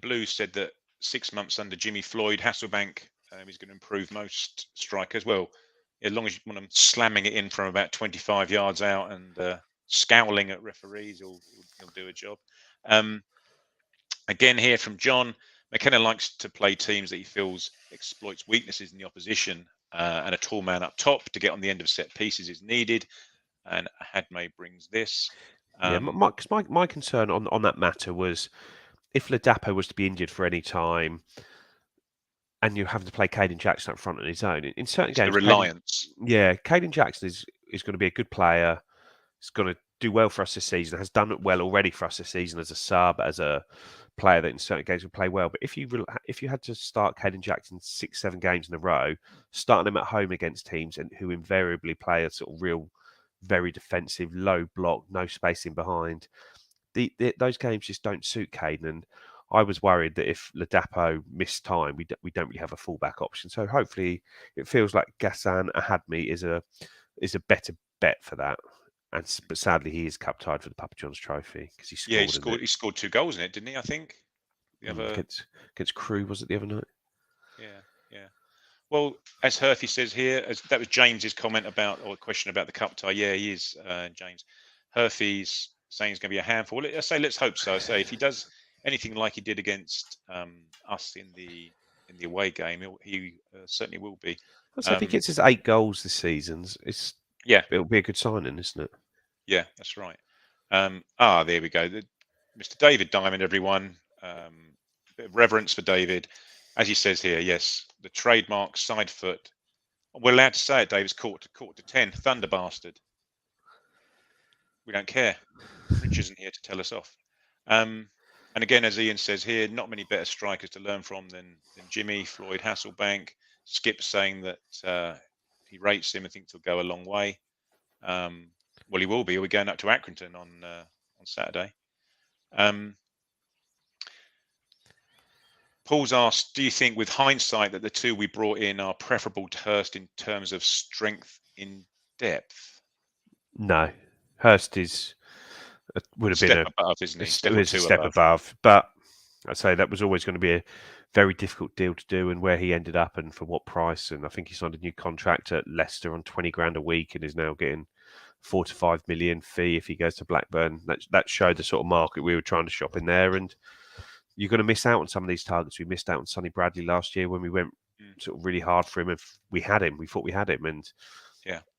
Speaker 1: Blue said that 6 months under Jimmy Floyd, Hasselbank is going to improve most strikers. Well, as long as you want them slamming it in from about 25 yards out and scowling at referees, he'll do a job. Again here from John, McKenna likes to play teams that he feels exploits weaknesses in the opposition, and a tall man up top to get on the end of set pieces is needed. And Hadme brings this.
Speaker 2: My concern on that matter was if Ladapo was to be injured for any time, and you're having to play Caden Jackson up front on his own. In certain
Speaker 1: It's
Speaker 2: games,
Speaker 1: the reliance.
Speaker 2: Caden Jackson is going to be a good player. He's going to do well for us this season. Has done it well already for us this season as a sub, as a player that in certain games will play well. But if you had to start Caden Jackson 6-7 games in a row, starting him at home against teams and who invariably play a sort of real, very defensive, low block, no spacing behind, those games just don't suit Caden. And I was worried that if Ladapo missed time, we don't really have a fullback option. So hopefully, it feels like Ghassan Ahadmi is a better bet for that. But sadly, he is cup tied for the Papa John's Trophy because he scored.
Speaker 1: He scored 2 goals in it, didn't he? I think
Speaker 2: against Crewe, was it the other night?
Speaker 1: Yeah. Well, as Herfy says here, that was James's comment or question about the cup tie. Yeah, he is, James. Herfy's saying he's going to be a handful. I say let's hope so. I say if he does anything like he did against us in the away game, he certainly will be.
Speaker 2: So if he gets his 8 goals this season, it'll be a good signing, isn't it?
Speaker 1: Yeah, that's right. There we go. Mr. David Diamond, everyone. Bit of reverence for David. As he says here, yes, the trademark side foot. We're allowed to say it, David's caught to 10. Thunder bastard. We don't care. Rich isn't here to tell us off. And again, as Ian says here, not many better strikers to learn from than Jimmy, Floyd, Hasselbank. Skip saying that he rates him and thinks he'll go a long way. Well, he will be. We're going up to Accrington on Saturday. Paul's asked, do you think with hindsight that the 2 we brought in are preferable to Hurst in terms of strength in depth?
Speaker 2: No. Hurst would have been
Speaker 1: a step above, isn't he?
Speaker 2: A step above. But I'd say that was always going to be a very difficult deal to do, and where he ended up and for what price. And I think he signed a new contract at Leicester on 20 grand a week and is now getting 4 to 5 million fee if he goes to Blackburn. That showed the sort of market we were trying to shop in there. And you're going to miss out on some of these targets. We missed out on Sonny Bradley last year when we went sort of really hard for him. And we thought we had him. And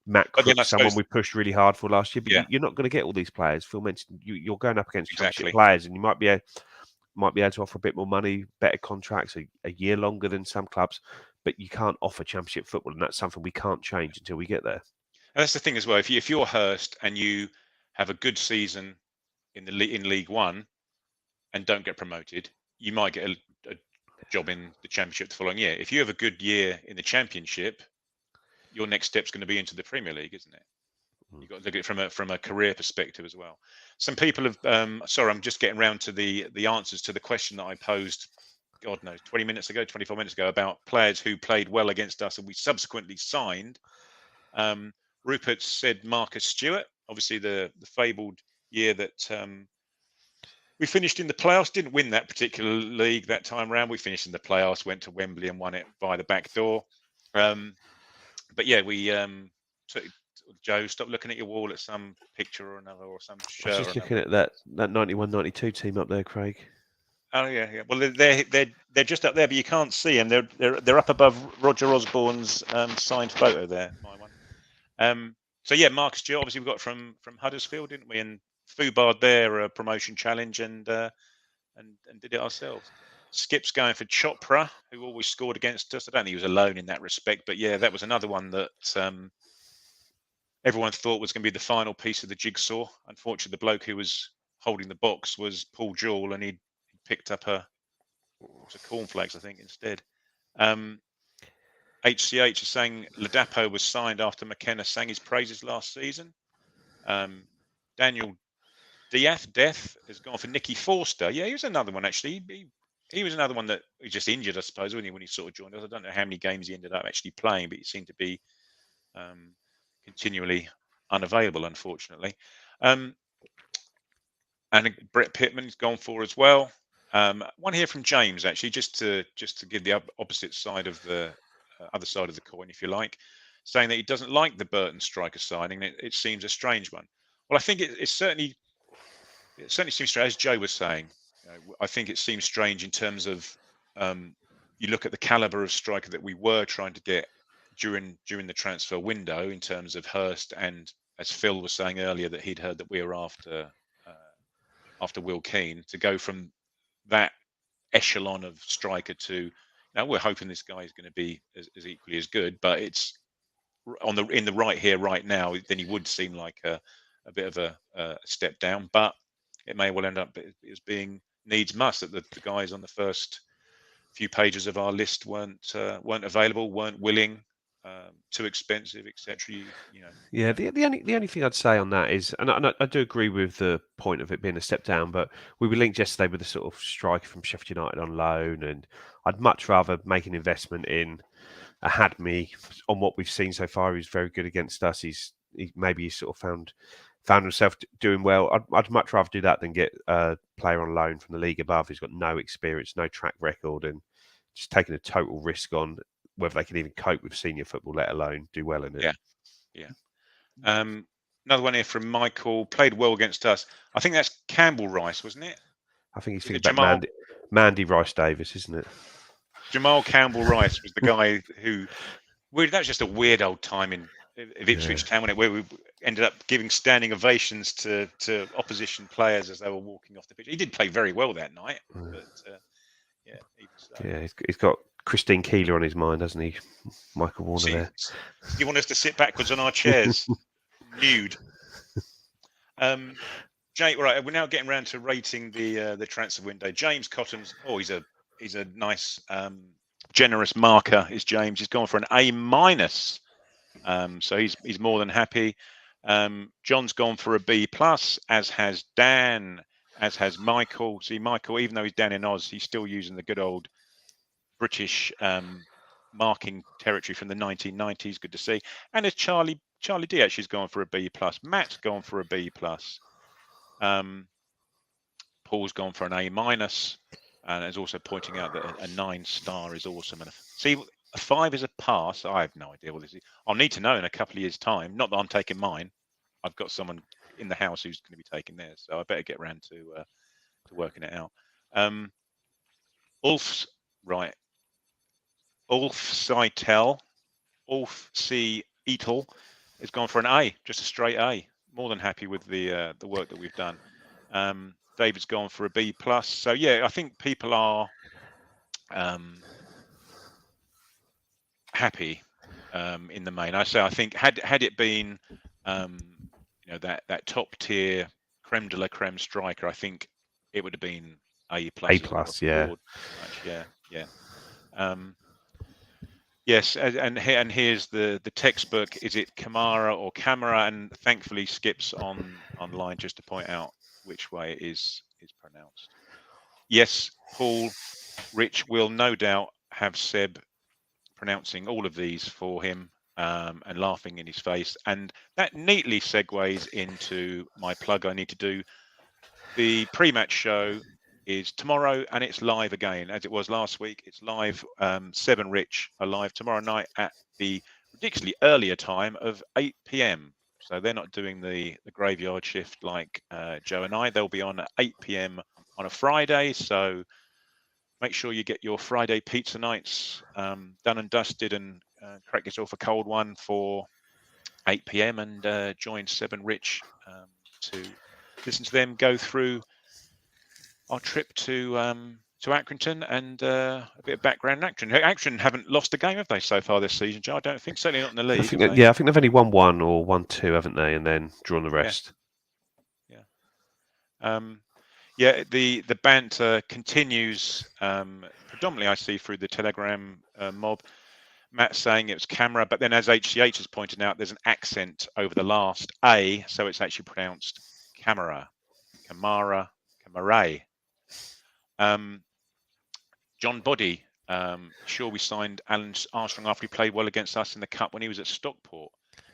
Speaker 2: Matt Crook, someone we pushed really hard for last year. But you're not going to get all these players. Phil mentioned you're going up against championship players, and you might be able to offer a bit more money, better contracts, a year longer than some clubs. But you can't offer championship football, and that's something we can't change until we get there.
Speaker 1: And that's the thing as well. If you're Hurst and you have a good season in League One and don't get promoted, you might get a job in the Championship the following year. If you have a good year in the Championship, your next step's going to be into the Premier League, isn't it? You've got to look at it from a career perspective as well. Some people have. Sorry, I'm just getting round to the answers to the question that I posed. God knows, 20 minutes ago, 24 minutes ago, about players who played well against us and we subsequently signed. Rupert said Marcus Stewart, obviously the fabled year that we finished in the playoffs, didn't win that particular league that time round. We finished in the playoffs, went to Wembley and won it via the back door. But yeah, we Joe, stop looking at your wall at some picture or another or some shirt.
Speaker 2: I was just looking at that 91-92 team up there, Craig.
Speaker 1: Oh yeah. Well, they're just up there, but you can't see them. They're up above Roger Osborne's signed photo there. My one. So yeah, Marcus Stewart, obviously we got from Huddersfield, didn't we? And Fubard there, a promotion challenge, and did it ourselves. Skip's going for Chopra, who always scored against us. I don't think he was alone in that respect, but yeah, that was another one that everyone thought was going to be the final piece of the jigsaw. Unfortunately, the bloke who was holding the box was Paul Jewell, and he picked up a cornflakes, I think, instead. HCH is saying Ladapo was signed after McKenna sang his praises last season. Daniel Death has gone for Nicky Forster. Yeah, he was another one, actually. He was another one that he just injured, I suppose, when he sort of joined us. I don't know how many games he ended up actually playing, but he seemed to be continually unavailable, unfortunately. And Brett Pittman's gone for as well. One here from James, actually, just to give the opposite side of the other side of the coin, if you like, saying that he doesn't like the Burton striker signing. It seems a strange one. Well, I think it certainly seems strange, as Joe was saying. I think it seems strange in terms of you look at the caliber of striker that we were trying to get during the transfer window in terms of Hurst, and as Phil was saying earlier, that he'd heard that we were after Will Keane, to go from that echelon of striker to Now we're hoping this guy is going to be as equally as good, but it's in the right here, right now. Then he would seem like a bit of a step down, but it may well end up as being needs must that the guys on the first few pages of our list weren't available, weren't willing, too expensive, etc.
Speaker 2: Yeah, the only thing I'd say on that is, and I do agree with the point of it being a step down, but we were linked yesterday with a sort of striker from Sheffield United on loan, and I'd much rather make an investment in a Hadmi on what we've seen so far. He's very good against us. Maybe he's sort of found himself doing well. I'd much rather do that than get a player on loan from the league above who's got no experience, no track record, and just taking a total risk on whether they can even cope with senior football, let alone do well in it.
Speaker 1: Yeah. Another one here from Michael. Played well against us. I think that's Campbell Rice, wasn't it?
Speaker 2: I think he's thinking about Mandy Rice Davis, isn't it?
Speaker 1: Jamal Campbell Rice was the guy who. That was just a weird old time of Ipswich Town, wasn't it, where we ended up giving standing ovations to opposition players as they were walking off the pitch. He did play very well that night, but
Speaker 2: he's got Christine Keeler on his mind, hasn't he? Michael Warner there.
Speaker 1: You want us to sit backwards on our chairs, nude? Right, we're now getting around to rating the transfer window. James Cotton's. He's a nice, generous marker. Is James? He's gone for an A-, so he's more than happy. John's gone for a B+, as has Dan, as has Michael. See, Michael, even though he's down in Oz, he's still using the good old British marking territory from the 1990s. Good to see. And as Charlie D actually has gone for a B+. Matt's gone for a B+. Paul's gone for an A-, and is also pointing out that a 9-star is awesome. And a 5 is a pass. I have no idea what this is. I'll need to know in a couple of years' time. Not that I'm taking mine. I've got someone in the house who's going to be taking theirs, so I better get around to working it out. Ulf Seitel, Ulf C. Etel has gone for an A, just a straight A. More than happy with the work that we've done. David's gone for a B+. So yeah, I think people are happy in the main. I think had it been that top tier creme de la creme striker, I think it would have been A+.
Speaker 2: Yeah.
Speaker 1: Yes, and here's the textbook. Is it Kamara or Camera? And thankfully, Skip's online just to point out which way it is pronounced. Yes, Paul, Rich will no doubt have Seb pronouncing all of these for him and laughing in his face. And that neatly segues into my plug I need to do. The pre-match show is tomorrow, and it's live again as it was last week. It's live. Seb and Rich are live tomorrow night at the ridiculously earlier time of 8 p.m. So they're not doing the graveyard shift like Joe and I. They'll be on at 8 p.m. on a Friday. So make sure you get your Friday pizza nights done and dusted, and crack yourself a cold one for 8 p.m. and join Seb and Rich to listen to them go through our trip to Accrington and a bit of background in Accrington. Accrington haven't lost a game, have they, so far this season, Joe? I don't think. Certainly not in the league.
Speaker 2: I think they've only won 1 or 1-2, haven't they? And then drawn the rest.
Speaker 1: Yeah. The banter continues predominantly, I see, through the Telegram mob. Matt saying it was Camera, but then as HCH has pointed out, there's an accent over the last A, so it's actually pronounced Camera, Camara, Camare. John Boddy, sure we signed Alan Armstrong after he played well against us in the Cup when he was at Stockport.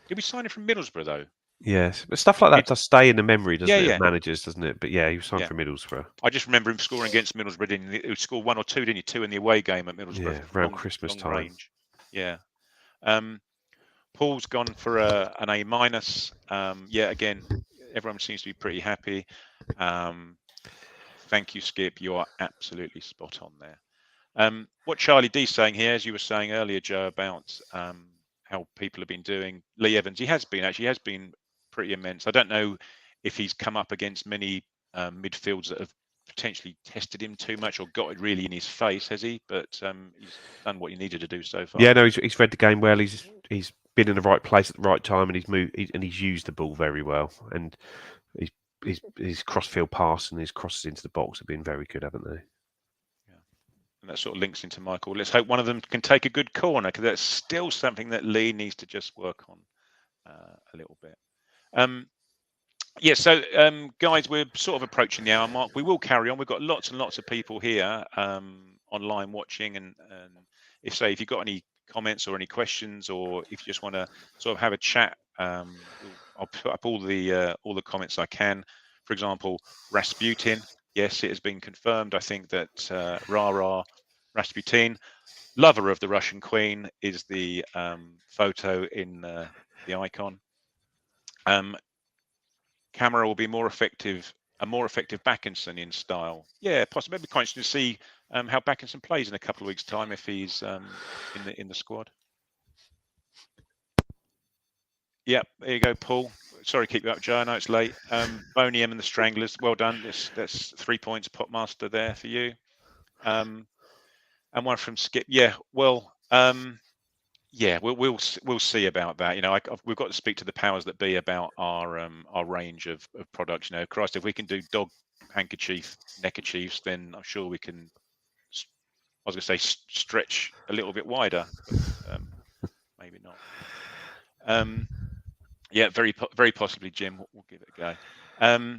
Speaker 1: Did we sign him from Middlesbrough, though?
Speaker 2: Yes, but stuff like that does stay in the memory, doesn't it, of managers, doesn't it? But yeah, he was signed from Middlesbrough.
Speaker 1: I just remember him scoring against Middlesbrough. He scored 1 or 2, didn't he? 2 in the away game at Middlesbrough.
Speaker 2: Yeah, around Christmas time.
Speaker 1: Range. Yeah. Paul's gone for an A-. Yeah, again, everyone seems to be pretty happy. Thank you, Skip. You are absolutely spot on there. What Charlie D's saying here, as you were saying earlier, Joe, about how people have been doing. Lee Evans, he has been pretty immense. I don't know if he's come up against many midfields that have potentially tested him too much or got it really in his face, has he? But he's done what he needed to do so far.
Speaker 2: Yeah, no, he's read the game well. He's been in the right place at the right time, and he's used the ball very well. And his cross-field pass and his crosses into the box have been very good, haven't they?
Speaker 1: And that sort of links into Michael. Let's hope one of them can take a good corner, because that's still something that Lee needs to just work on a little bit. Yeah, so guys, we're sort of approaching the hour mark. We will carry on. We've got lots and lots of people here online watching, and if you've got any comments or any questions, or if you just want to sort of have a chat, I'll put up all the comments I can. For example, Rasputin. Yes, it has been confirmed. I think that Rara Rasputin, lover of the Russian Queen, is the photo in the icon. Camera will be a more effective Backinson in style. Yeah, possibly. Maybe quite interesting to see how Backinson plays in a couple of weeks' time if he's in the squad. Yep, there you go, Paul. Sorry to keep you up, Joe. I know it's late. Boniem and the Stranglers. Well done. That's 3 points, Popmaster, there for you. And one from Skip. Yeah, well, yeah, we'll see about that. You know, we've got to speak to the powers that be about our range of products. You know, Christ, if we can do dog handkerchief neckerchiefs, then I'm sure we can. I was going to say stretch a little bit wider, but maybe not. Yeah, very possibly, Jim. We'll give it a go.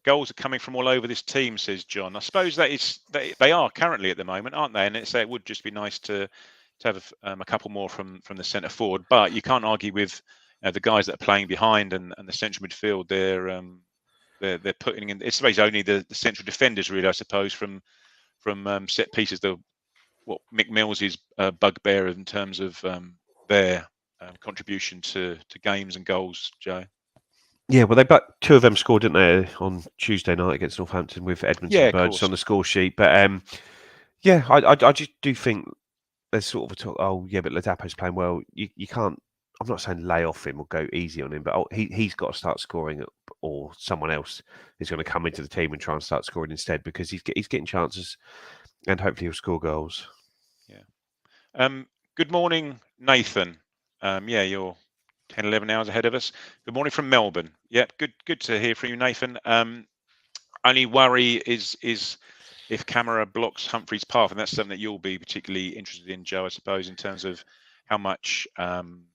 Speaker 1: Goals are coming from all over this team, says John. I suppose they are currently at the moment, aren't they? And it would just be nice to have a couple more from the centre forward, but you can't argue with the guys that are playing behind and the central midfield. They're putting in. It's only the central defenders, really, I suppose, from set pieces. What Mick Mills's bugbear in terms of their contribution to games and goals, Joe.
Speaker 2: Yeah, well, two of them scored, didn't they, on Tuesday night against Northampton with Edmondson and Burgess on the score sheet. But yeah, I just do think there's sort of a talk. Oh, yeah, but Ladapo's playing well. You can't. I'm not saying lay off him or go easy on him, but he's got to start scoring, or someone else is going to come into the team and try and start scoring instead, because he's getting chances, and hopefully he'll score goals.
Speaker 1: Yeah. Good morning, Nathan. Yeah, you're 10, 11 hours ahead of us. Good morning from Melbourne. Yeah, good to hear from you, Nathan. Only worry is if Camera blocks Humphrey's path, and that's something that you'll be particularly interested in, Joe, I suppose, in terms of how much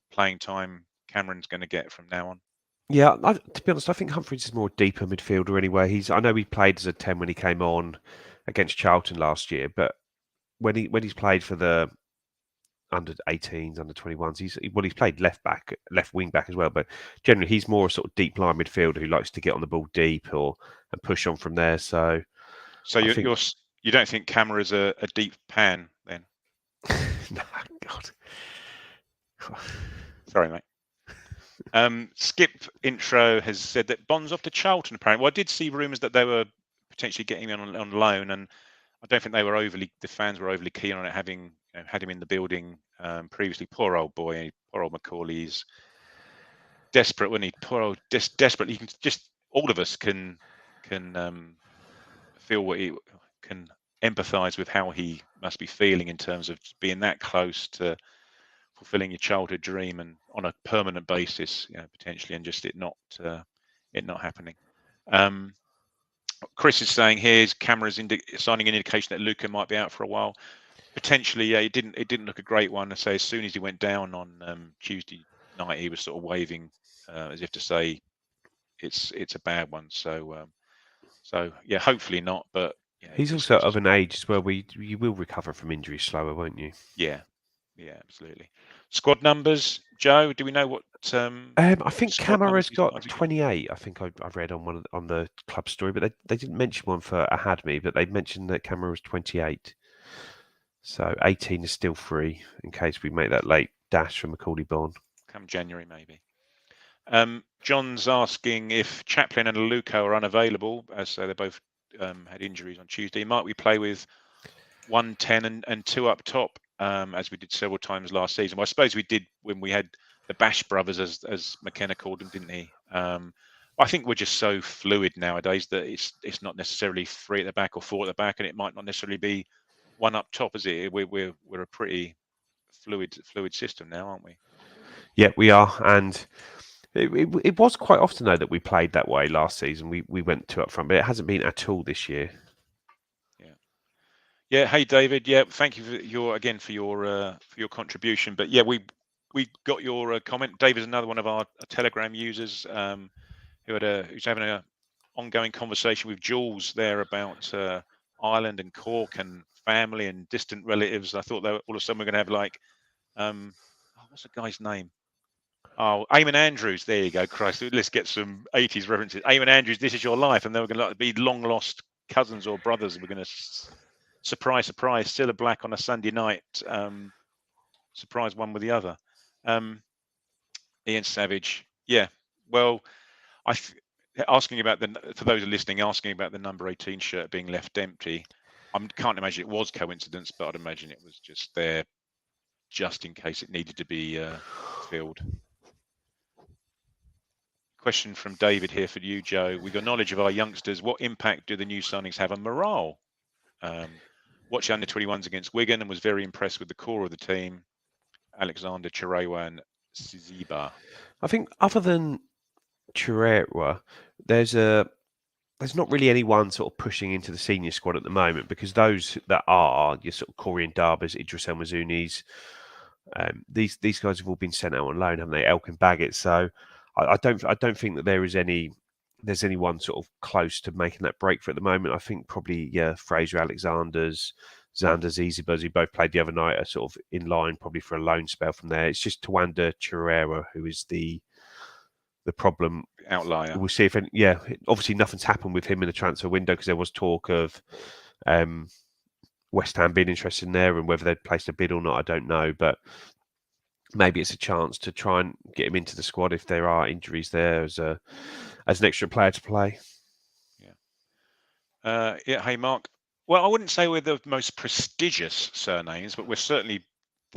Speaker 1: playing time Cameron's going to get from now on.
Speaker 2: Yeah, to be honest, I think Humphreys is more deeper midfielder anyway. I know he played as a 10 when he came on against Charlton last year, but when he's played for the under 18s, under 21s, he's played left wing back as well, but generally he's more a sort of deep line midfielder who likes to get on the ball deep and push on from there. So
Speaker 1: you don't think Camera is a deep pan then?
Speaker 2: No, God.
Speaker 1: Sorry, mate. Skip intro has said that Bond's off to Charlton apparently. Well, I did see rumours that they were potentially getting him on loan, and I don't think the fans were overly keen on it, having had him in the building previously. Poor old boy, poor old Macaulay's desperate, wasn't he? Poor old, desperate. You can just, all of us can feel what he can empathise with how he must be feeling in terms of being that close to fulfilling your childhood dream and on a permanent basis, potentially, and just it not happening. Chris is saying here's Camera's signing an indication that Luca might be out for a while. Potentially, yeah, it didn't look a great one. So as soon as he went down on Tuesday night, he was sort of waving as if to say it's a bad one. So yeah, hopefully not. But
Speaker 2: he's also of an age as well where you will recover from injuries slower, won't you?
Speaker 1: Yeah, absolutely. Squad numbers, Joe. Do we know what?
Speaker 2: I think Camera's got 28. I think I read on the club story, but they didn't mention one for Ahadmi, but they mentioned that Camera was 28. So 18 is still free in case we make that late dash from Macaulay Bond.
Speaker 1: Come January, maybe. John's asking if Chaplin and Luca are unavailable, as they both had injuries on Tuesday. Might we play with 1-10 and 2 up top, as we did several times last season? Well, I suppose we did when we had the Bash brothers, as McKenna called them, didn't he? I think we're just so fluid nowadays that it's not necessarily 3 at the back or 4 at the back, and it might not necessarily be one up top, is it? We're a pretty fluid system now, aren't we?
Speaker 2: Yeah, we are, and it was quite often though that we played that way last season. We went 2 up front, but it hasn't been at all this year.
Speaker 1: Yeah. Hey, David. Yeah, thank you for your contribution. But yeah, we got your comment. David's another one of our Telegram users who's having a ongoing conversation with Jules there about Ireland and Cork and family and distant relatives. I thought that all of a sudden we're going to have like, what's the guy's name? Oh, Eamon Andrews. There you go. Christ, let's get some 80s references. Eamon Andrews, This Is Your Life. And they were going to be long lost cousins or brothers. We're going to, surprise, Cilla Black on a Sunday night. Surprise one with the other. Ian Savage. Yeah. Well, asking about for those who are listening, asking about the number 18 shirt being left empty. I can't imagine it was coincidence, but I'd imagine it was just there just in case it needed to be filled. Question from David here for you, Joe. With your knowledge of our youngsters, what impact do the new signings have on morale? Watched under 21s against Wigan and was very impressed with the core of the team. Alexander Chirewa and Siziba.
Speaker 2: I think other than Chirewa, there's not really anyone sort of pushing into the senior squad at the moment, because those that are your sort of Corey and Darbers, Idris El Mazounis, these guys have all been sent out on loan, haven't they? Elkin Baggett. So I don't think that there's anyone sort of close to making that breakthrough at the moment. I think probably Fraser Alexander's, Xander Zizibas, who both played the other night, are sort of in line probably for a loan spell from there. It's just Tawanda Chirewa who is the problem.
Speaker 1: Outlier.
Speaker 2: We'll see if obviously nothing's happened with him in the transfer window, because there was talk of West Ham being interested in there, and whether they'd placed a bid or not, I don't know. But maybe it's a chance to try and get him into the squad if there are injuries there as an extra player to play.
Speaker 1: Yeah. Hey, Mark. Well, I wouldn't say we're the most prestigious surnames, but we're certainly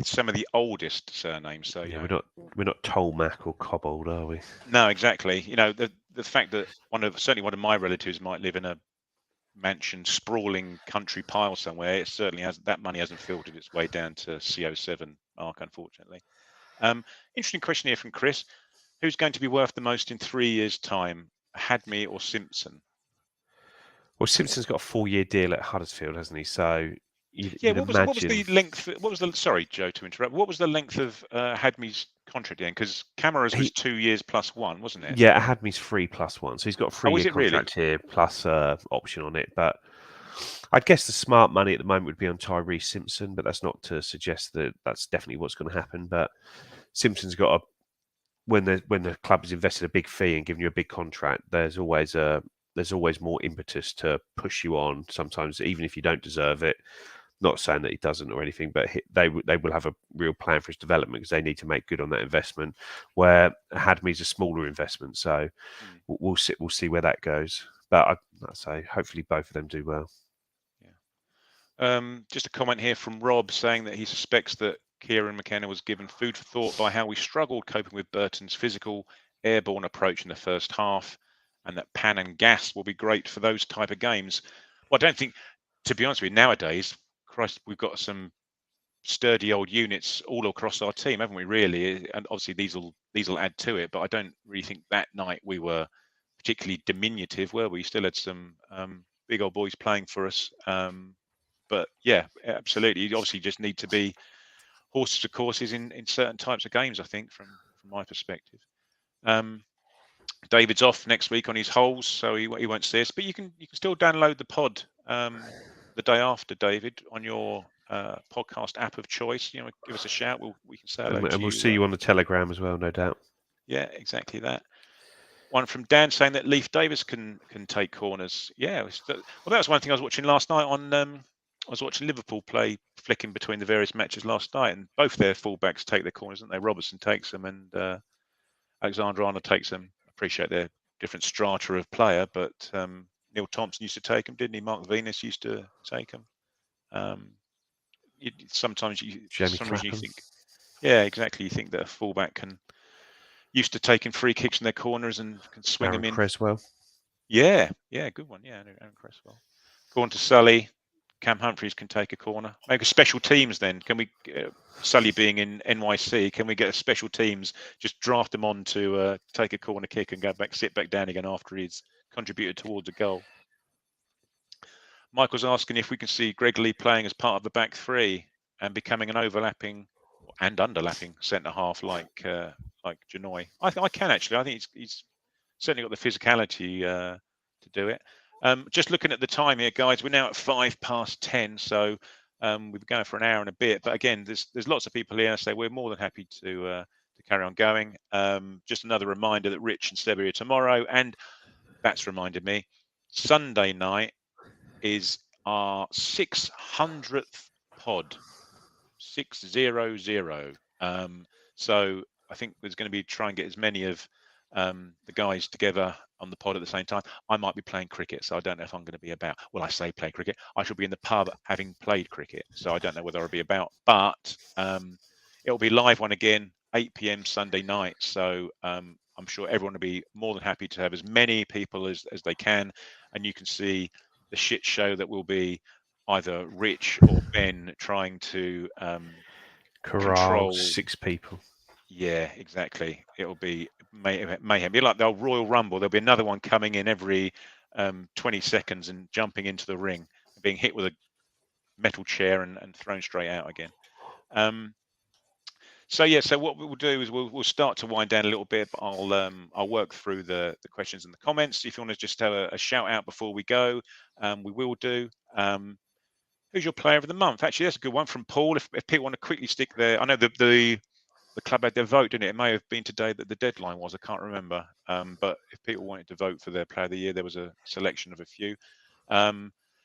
Speaker 1: some of the oldest surnames. So
Speaker 2: yeah, we're not Tolmac or Cobbold, are we?
Speaker 1: No, exactly. The fact that certainly one of my relatives might live in a mansion, sprawling country pile somewhere, it certainly hasn't. That money hasn't filtered its way down to CO7, Mark, unfortunately. Interesting question here from Chris. Who's going to be worth the most in 3 years' time, Hadme or Simpson?
Speaker 2: Well, Simpson's got a 4-year deal at Huddersfield, hasn't he? So
Speaker 1: what was the length? Sorry, Joe, to interrupt. What was the length of Hadme's contract then? Because Camera's was 2 years plus 1, wasn't it?
Speaker 2: Yeah, Hadme's 3 plus 1, so he's got a 3-year contract here plus option on it. But I'd guess the smart money at the moment would be on Tyrese Simpson, but that's not to suggest that that's definitely what's going to happen. But Simpson's got when the club has invested a big fee and given you a big contract, there's always more impetus to push you on. Sometimes even if you don't deserve it. Not saying that he doesn't or anything, but they will have a real plan for his development, because they need to make good on that investment. Where Hadme's a smaller investment, so we'll see where that goes. But I'd say hopefully both of them do well.
Speaker 1: Yeah. Just a comment here from Rob saying that he suspects that Kieran McKenna was given food for thought by how we struggled coping with Burton's physical, airborne approach in the first half, and that Pan and Gas will be great for those type of games. Well, I don't think, to be honest with you, nowadays, Christ, we've got some sturdy old units all across our team, haven't we? Really, and obviously these will add to it. But I don't really think that night we were particularly diminutive, were we? Still had some big old boys playing for us. But yeah, absolutely. You obviously just need to be horses for courses in certain types of games, I think, from my perspective. David's off next week on his holes, so he won't see us. But you can still download the pod the day after, David, on your podcast app of choice. Give us a shout. We can say hello to you.
Speaker 2: And we'll see you on the Telegram as well, no doubt.
Speaker 1: Yeah, exactly that. One from Dan saying that Leif Davis can take corners. Yeah, that was one thing I was watching last night on. I was watching Liverpool play, flicking between the various matches last night, and both their fullbacks take their corners, don't they? Robertson takes them, and Alexander Arnold takes them. Appreciate their different strata of player, but Neil Thompson used to take them, didn't he? Mark Venus used to take them. Sometimes you think, yeah, exactly. You think that a fullback can used to taking free kicks in their corners and can swing
Speaker 2: Aaron
Speaker 1: them in.
Speaker 2: Creswell.
Speaker 1: Yeah, good one. Yeah, Aaron Cresswell. Go on to Sully. Cam Humphreys can take a corner. Maybe special teams then. Can we, Sully being in NYC, can we get a special teams, just draft him on to take a corner kick and go back, sit back down again after he's contributed towards a goal? Michael's asking if we can see Greg Lee playing as part of the back three and becoming an overlapping and underlapping centre half like Janoy. I can actually. I think he's certainly got the physicality to do it. Just looking at the time here, guys, we're now at 10:05, so we've been going for an hour and a bit. But again, there's lots of people here, so we're more than happy to carry on going. Just another reminder that Rich and Seb are here tomorrow, and that's reminded me, Sunday night is our 600th pod. 600. So I think there's going to be try and get as many of the guys together on the pod at the same time. I might be playing cricket, so I don't know if I'm going to be about. Well, I say play cricket. I shall be in the pub having played cricket, so I don't know whether I'll be about. But it'll be live one again, 8 p.m. Sunday night. So I'm sure everyone will be more than happy to have as many people as they can, and you can see the shit show that will be either Rich or Ben trying to
Speaker 2: Corral 6 people.
Speaker 1: Yeah, exactly. It'll be mayhem. Be like the old Royal Rumble. There'll be another one coming in every 20 seconds and jumping into the ring, being hit with a metal chair and thrown straight out again. So what we'll do is we'll start to wind down a little bit. But I'll work through the questions in the comments. If you want to just have a shout out before we go, we will do. Who's your player of the month? Actually, that's a good one from Paul. If people want to quickly stick there, I know the club had their vote, didn't it? It may have been today that the deadline was. I can't remember. But if people wanted to vote for their player of the year, there was a selection of a few.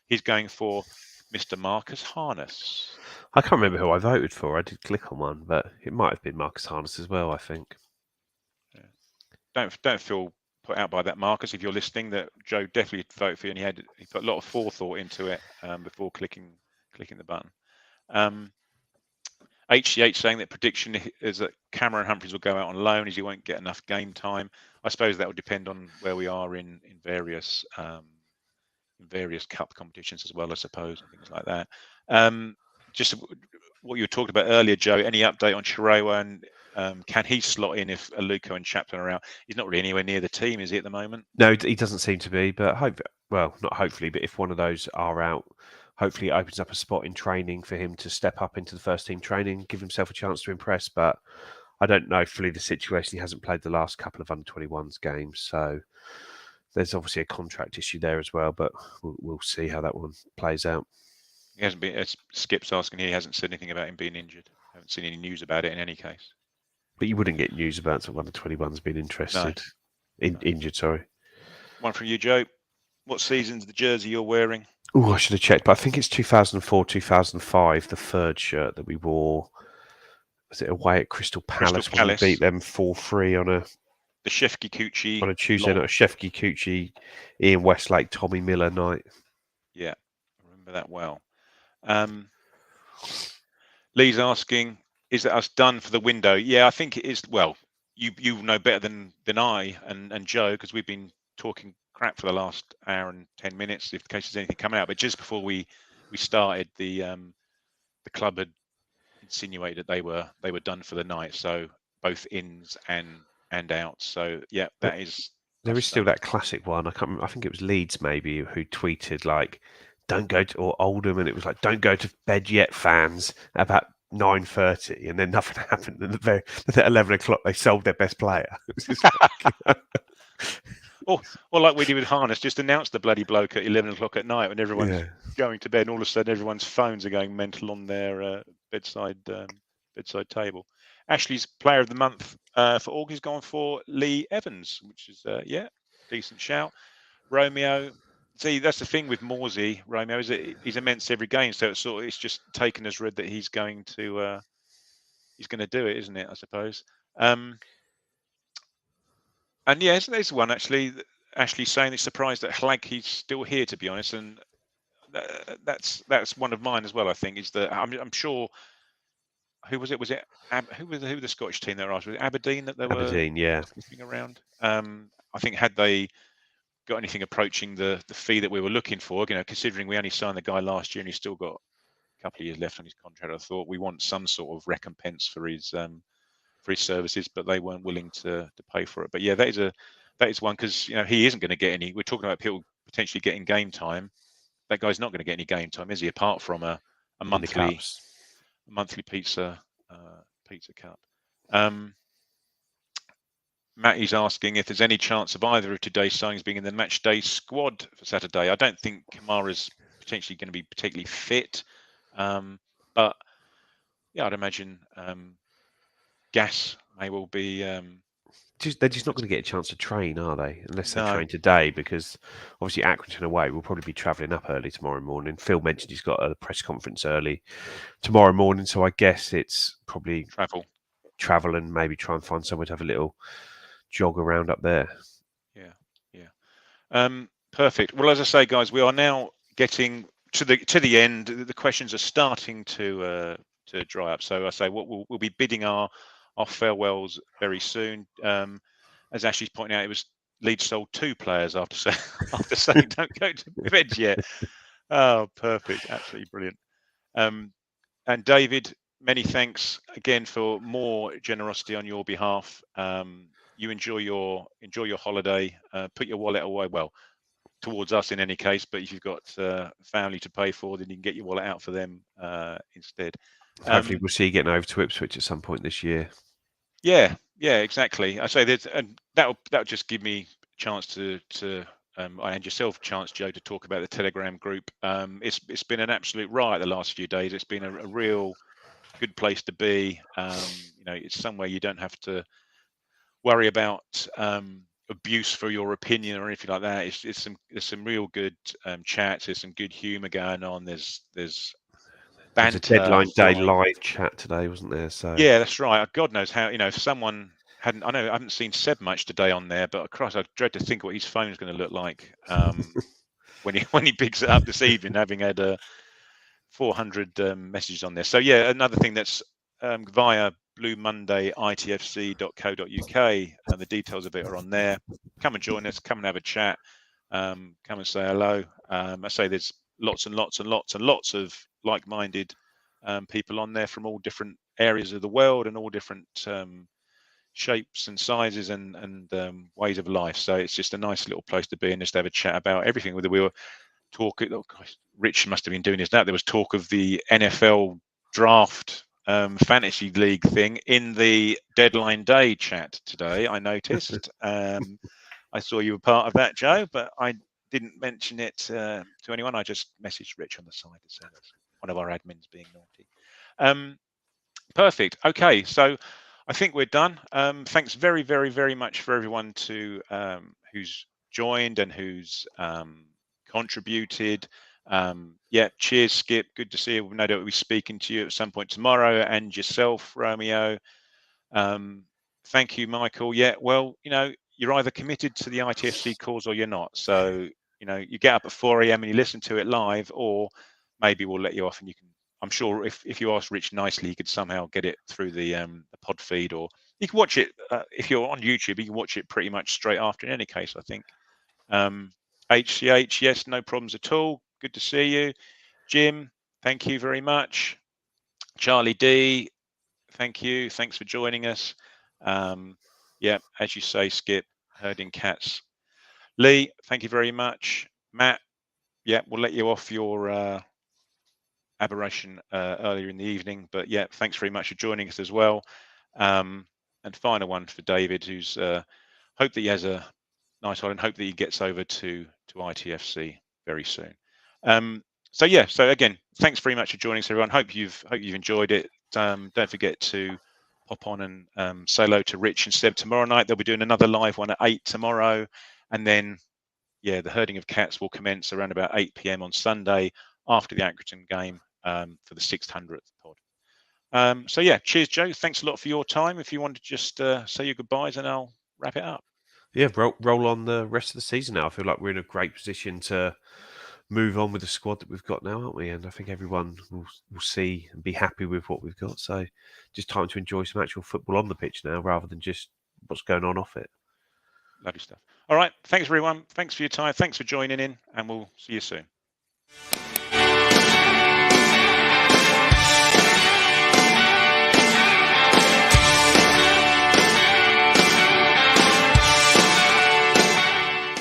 Speaker 1: He's going for Mr. Marcus Harness.
Speaker 2: I can't remember who I voted for. I did click on one, but it might have been Marcus Harness as well, I think.
Speaker 1: Yeah. Don't feel put out by that, Marcus. If you're listening, that Joe definitely voted for you, and he put a lot of forethought into it before clicking the button. HCH saying that prediction is that Cameron Humphreys will go out on loan as he won't get enough game time. I suppose that would depend on where we are in various cup competitions as well, I suppose, and things like that. Just what you were talking about earlier, Joe. Any update on Chirewa, and can he slot in if Aluko and Chapman are out? He's not really anywhere near the team, is he, at the moment?
Speaker 2: No, he doesn't seem to be. But not hopefully, but if one of those are out, hopefully it opens up a spot in training for him to step up into the first team training, give himself a chance to impress. But I don't know fully the situation. He hasn't played the last couple of under-21s games, so there's obviously a contract issue there as well. But we'll see how that one plays out.
Speaker 1: He hasn't been. As Skip's asking here, he hasn't said anything about him being injured. I haven't seen any news about it in any case.
Speaker 2: But you wouldn't get news about someone under-21s being interested, injured. Sorry.
Speaker 1: One from you, Joe. What season's the jersey you're wearing?
Speaker 2: Oh, I should have checked, but I think it's 2004, 2005, the third shirt that we wore. Was it away at Crystal Palace? When we beat them 4-3 on
Speaker 1: the Shefki Kuchi
Speaker 2: on a Tuesday night. Shefki Kuchi, Ian Westlake, Tommy Miller night.
Speaker 1: Yeah, I remember that well. Lee's asking, is that us done for the window? Yeah, I think it is. Well, you know better than I and Joe, because we've been talking crap for the last hour and 10 minutes. If the case there's anything coming out, but just before we started, the club had insinuated they were done for the night. So both ins and outs. So yeah, that is.
Speaker 2: There is still that classic one. I can't remember, I think it was Leeds maybe who tweeted like, "Don't go to," or Oldham, and it was like, "Don't go to bed yet, fans." About 9:30, and then nothing happened. And at 11 o'clock, they sold their best player.
Speaker 1: Or like we did with Harness, just announce the bloody bloke at 11 o'clock at night when everyone's going to bed, and all of a sudden everyone's phones are going mental on their bedside table. Ashley's player of the month for August has gone for Lee Evans, which is decent shout. Romeo, see, that's the thing with Morsey. Romeo is that he's immense every game, so it's just taken as read that he's going to do it, isn't it? I suppose. And yes, there's one actually. Ashley saying he's surprised that he's still here, to be honest, and that's one of mine as well. I think is that I'm sure. who was it? Was it who were the Scottish team that were after? Was it Aberdeen that they were
Speaker 2: Aberdeen, yeah.
Speaker 1: sniffing around? I think had they got anything approaching the fee that we were looking for, considering we only signed the guy last year and he's still got a couple of years left on his contract, I thought we want some sort of recompense for his services, but they weren't willing to pay for it. But yeah, that is one, because he isn't going to get any. We're talking about people potentially getting game time. That guy's not going to get any game time, is he? Apart from a monthly pizza cup. Matty's asking if there's any chance of either of today's signings being in the match day squad for Saturday. I don't think Kamara's potentially going to be particularly fit, but yeah, I'd imagine Gas may well be.
Speaker 2: They're just not going to get a chance to train, are they? Unless they
Speaker 1: No.
Speaker 2: train today, because obviously Accrington away will probably be travelling up early tomorrow morning. Phil mentioned he's got a press conference early tomorrow morning, so I guess it's probably travel and maybe try and find somewhere to have a little jog around up there.
Speaker 1: Yeah. Perfect. Well, as I say, guys, we are now getting to the end. The questions are starting to dry up. So I say we'll be bidding our farewells very soon. As Ashley's pointing out, it was Leeds sold 2 players after saying don't go to bed yet. Oh, perfect. Absolutely brilliant. And David, many thanks again for more generosity on your behalf. You enjoy your holiday. Put your wallet away, well, towards us in any case. But if you've got family to pay for, then you can get your wallet out for them instead.
Speaker 2: Hopefully, we'll see you getting over to Ipswich at some point this year.
Speaker 1: Yeah, exactly. I say that, and that'll just give me a chance to and yourself a chance, Joe, to talk about the Telegram group. It's been an absolute riot the last few days. It's been a real good place to be. It's somewhere you don't have to worry about abuse for your opinion or anything like that. There's some real good chats. There's some good humour going on. There's banter.
Speaker 2: There's a deadline day live chat today, wasn't there? So
Speaker 1: yeah, that's right. God knows how. If someone hadn't, I haven't seen Seb much today on there, but Christ, I dread to think what his phone's going to look like when he picks it up this evening, having had 400 messages on there. So yeah, another thing that's via Blue Monday ITFC.co.uk, and the details of it are on there. Come and join us. Come and have a chat. Come and say hello. I say there's lots and lots and lots and lots of like-minded people on there from all different areas of the world and all different shapes and sizes and ways of life. So it's just a nice little place to be and just have a chat about everything. Whether we were talking, Rich must have been doing this now. There was talk of the NFL draft fantasy league thing in the deadline day chat today. I noticed. I saw you were part of that, Joe, but I didn't mention it to anyone. I just messaged Rich on the side to say that's one of our admins being naughty. Perfect. Okay, so I think we're done. Thanks very, very, very much for everyone who's joined and who's contributed. Cheers, Skip. Good to see you. No doubt we'll be speaking to you at some point tomorrow, and yourself, Romeo. Thank you, Michael. Yeah, well, you're either committed to the ITFC cause or you're not. So, you get up at 4 a.m. and you listen to it live, or maybe we'll let you off and you can. I'm sure if you ask Rich nicely, he could somehow get it through the pod feed, or you can watch it if you're on YouTube. You can watch it pretty much straight after. In any case, I think. HCH, yes, no problems at all. Good to see you, Jim. Thank you very much. Charlie D, thank you. Thanks for joining us. As you say, Skip, herding cats. Lee, thank you very much. Matt, we'll let you off your aberration earlier in the evening, but thanks very much for joining us as well. And final one for David, who's hope that he has a nice one and hope that he gets over to ITFC very soon. So again, thanks very much for joining us, everyone. Hope you've enjoyed it. Don't forget to pop on and say hello to Rich and Seb tomorrow night. They'll be doing another live one at 8 tomorrow, and then the herding of cats will commence around about 8 p.m. on Sunday after the Accrington game for the 600th pod. Cheers, Joe. Thanks a lot for your time. If you want to just say your goodbyes, and I'll wrap it up.
Speaker 2: Yeah, roll on the rest of the season now. I feel like we're in a great position to move on with the squad that we've got now, aren't we? And I think everyone will see and be happy with what we've got. So just time to enjoy some actual football on the pitch now, rather than just what's going on off it.
Speaker 1: Lovely stuff. All right. Thanks, everyone. Thanks for your time. Thanks for joining in, and we'll see you soon.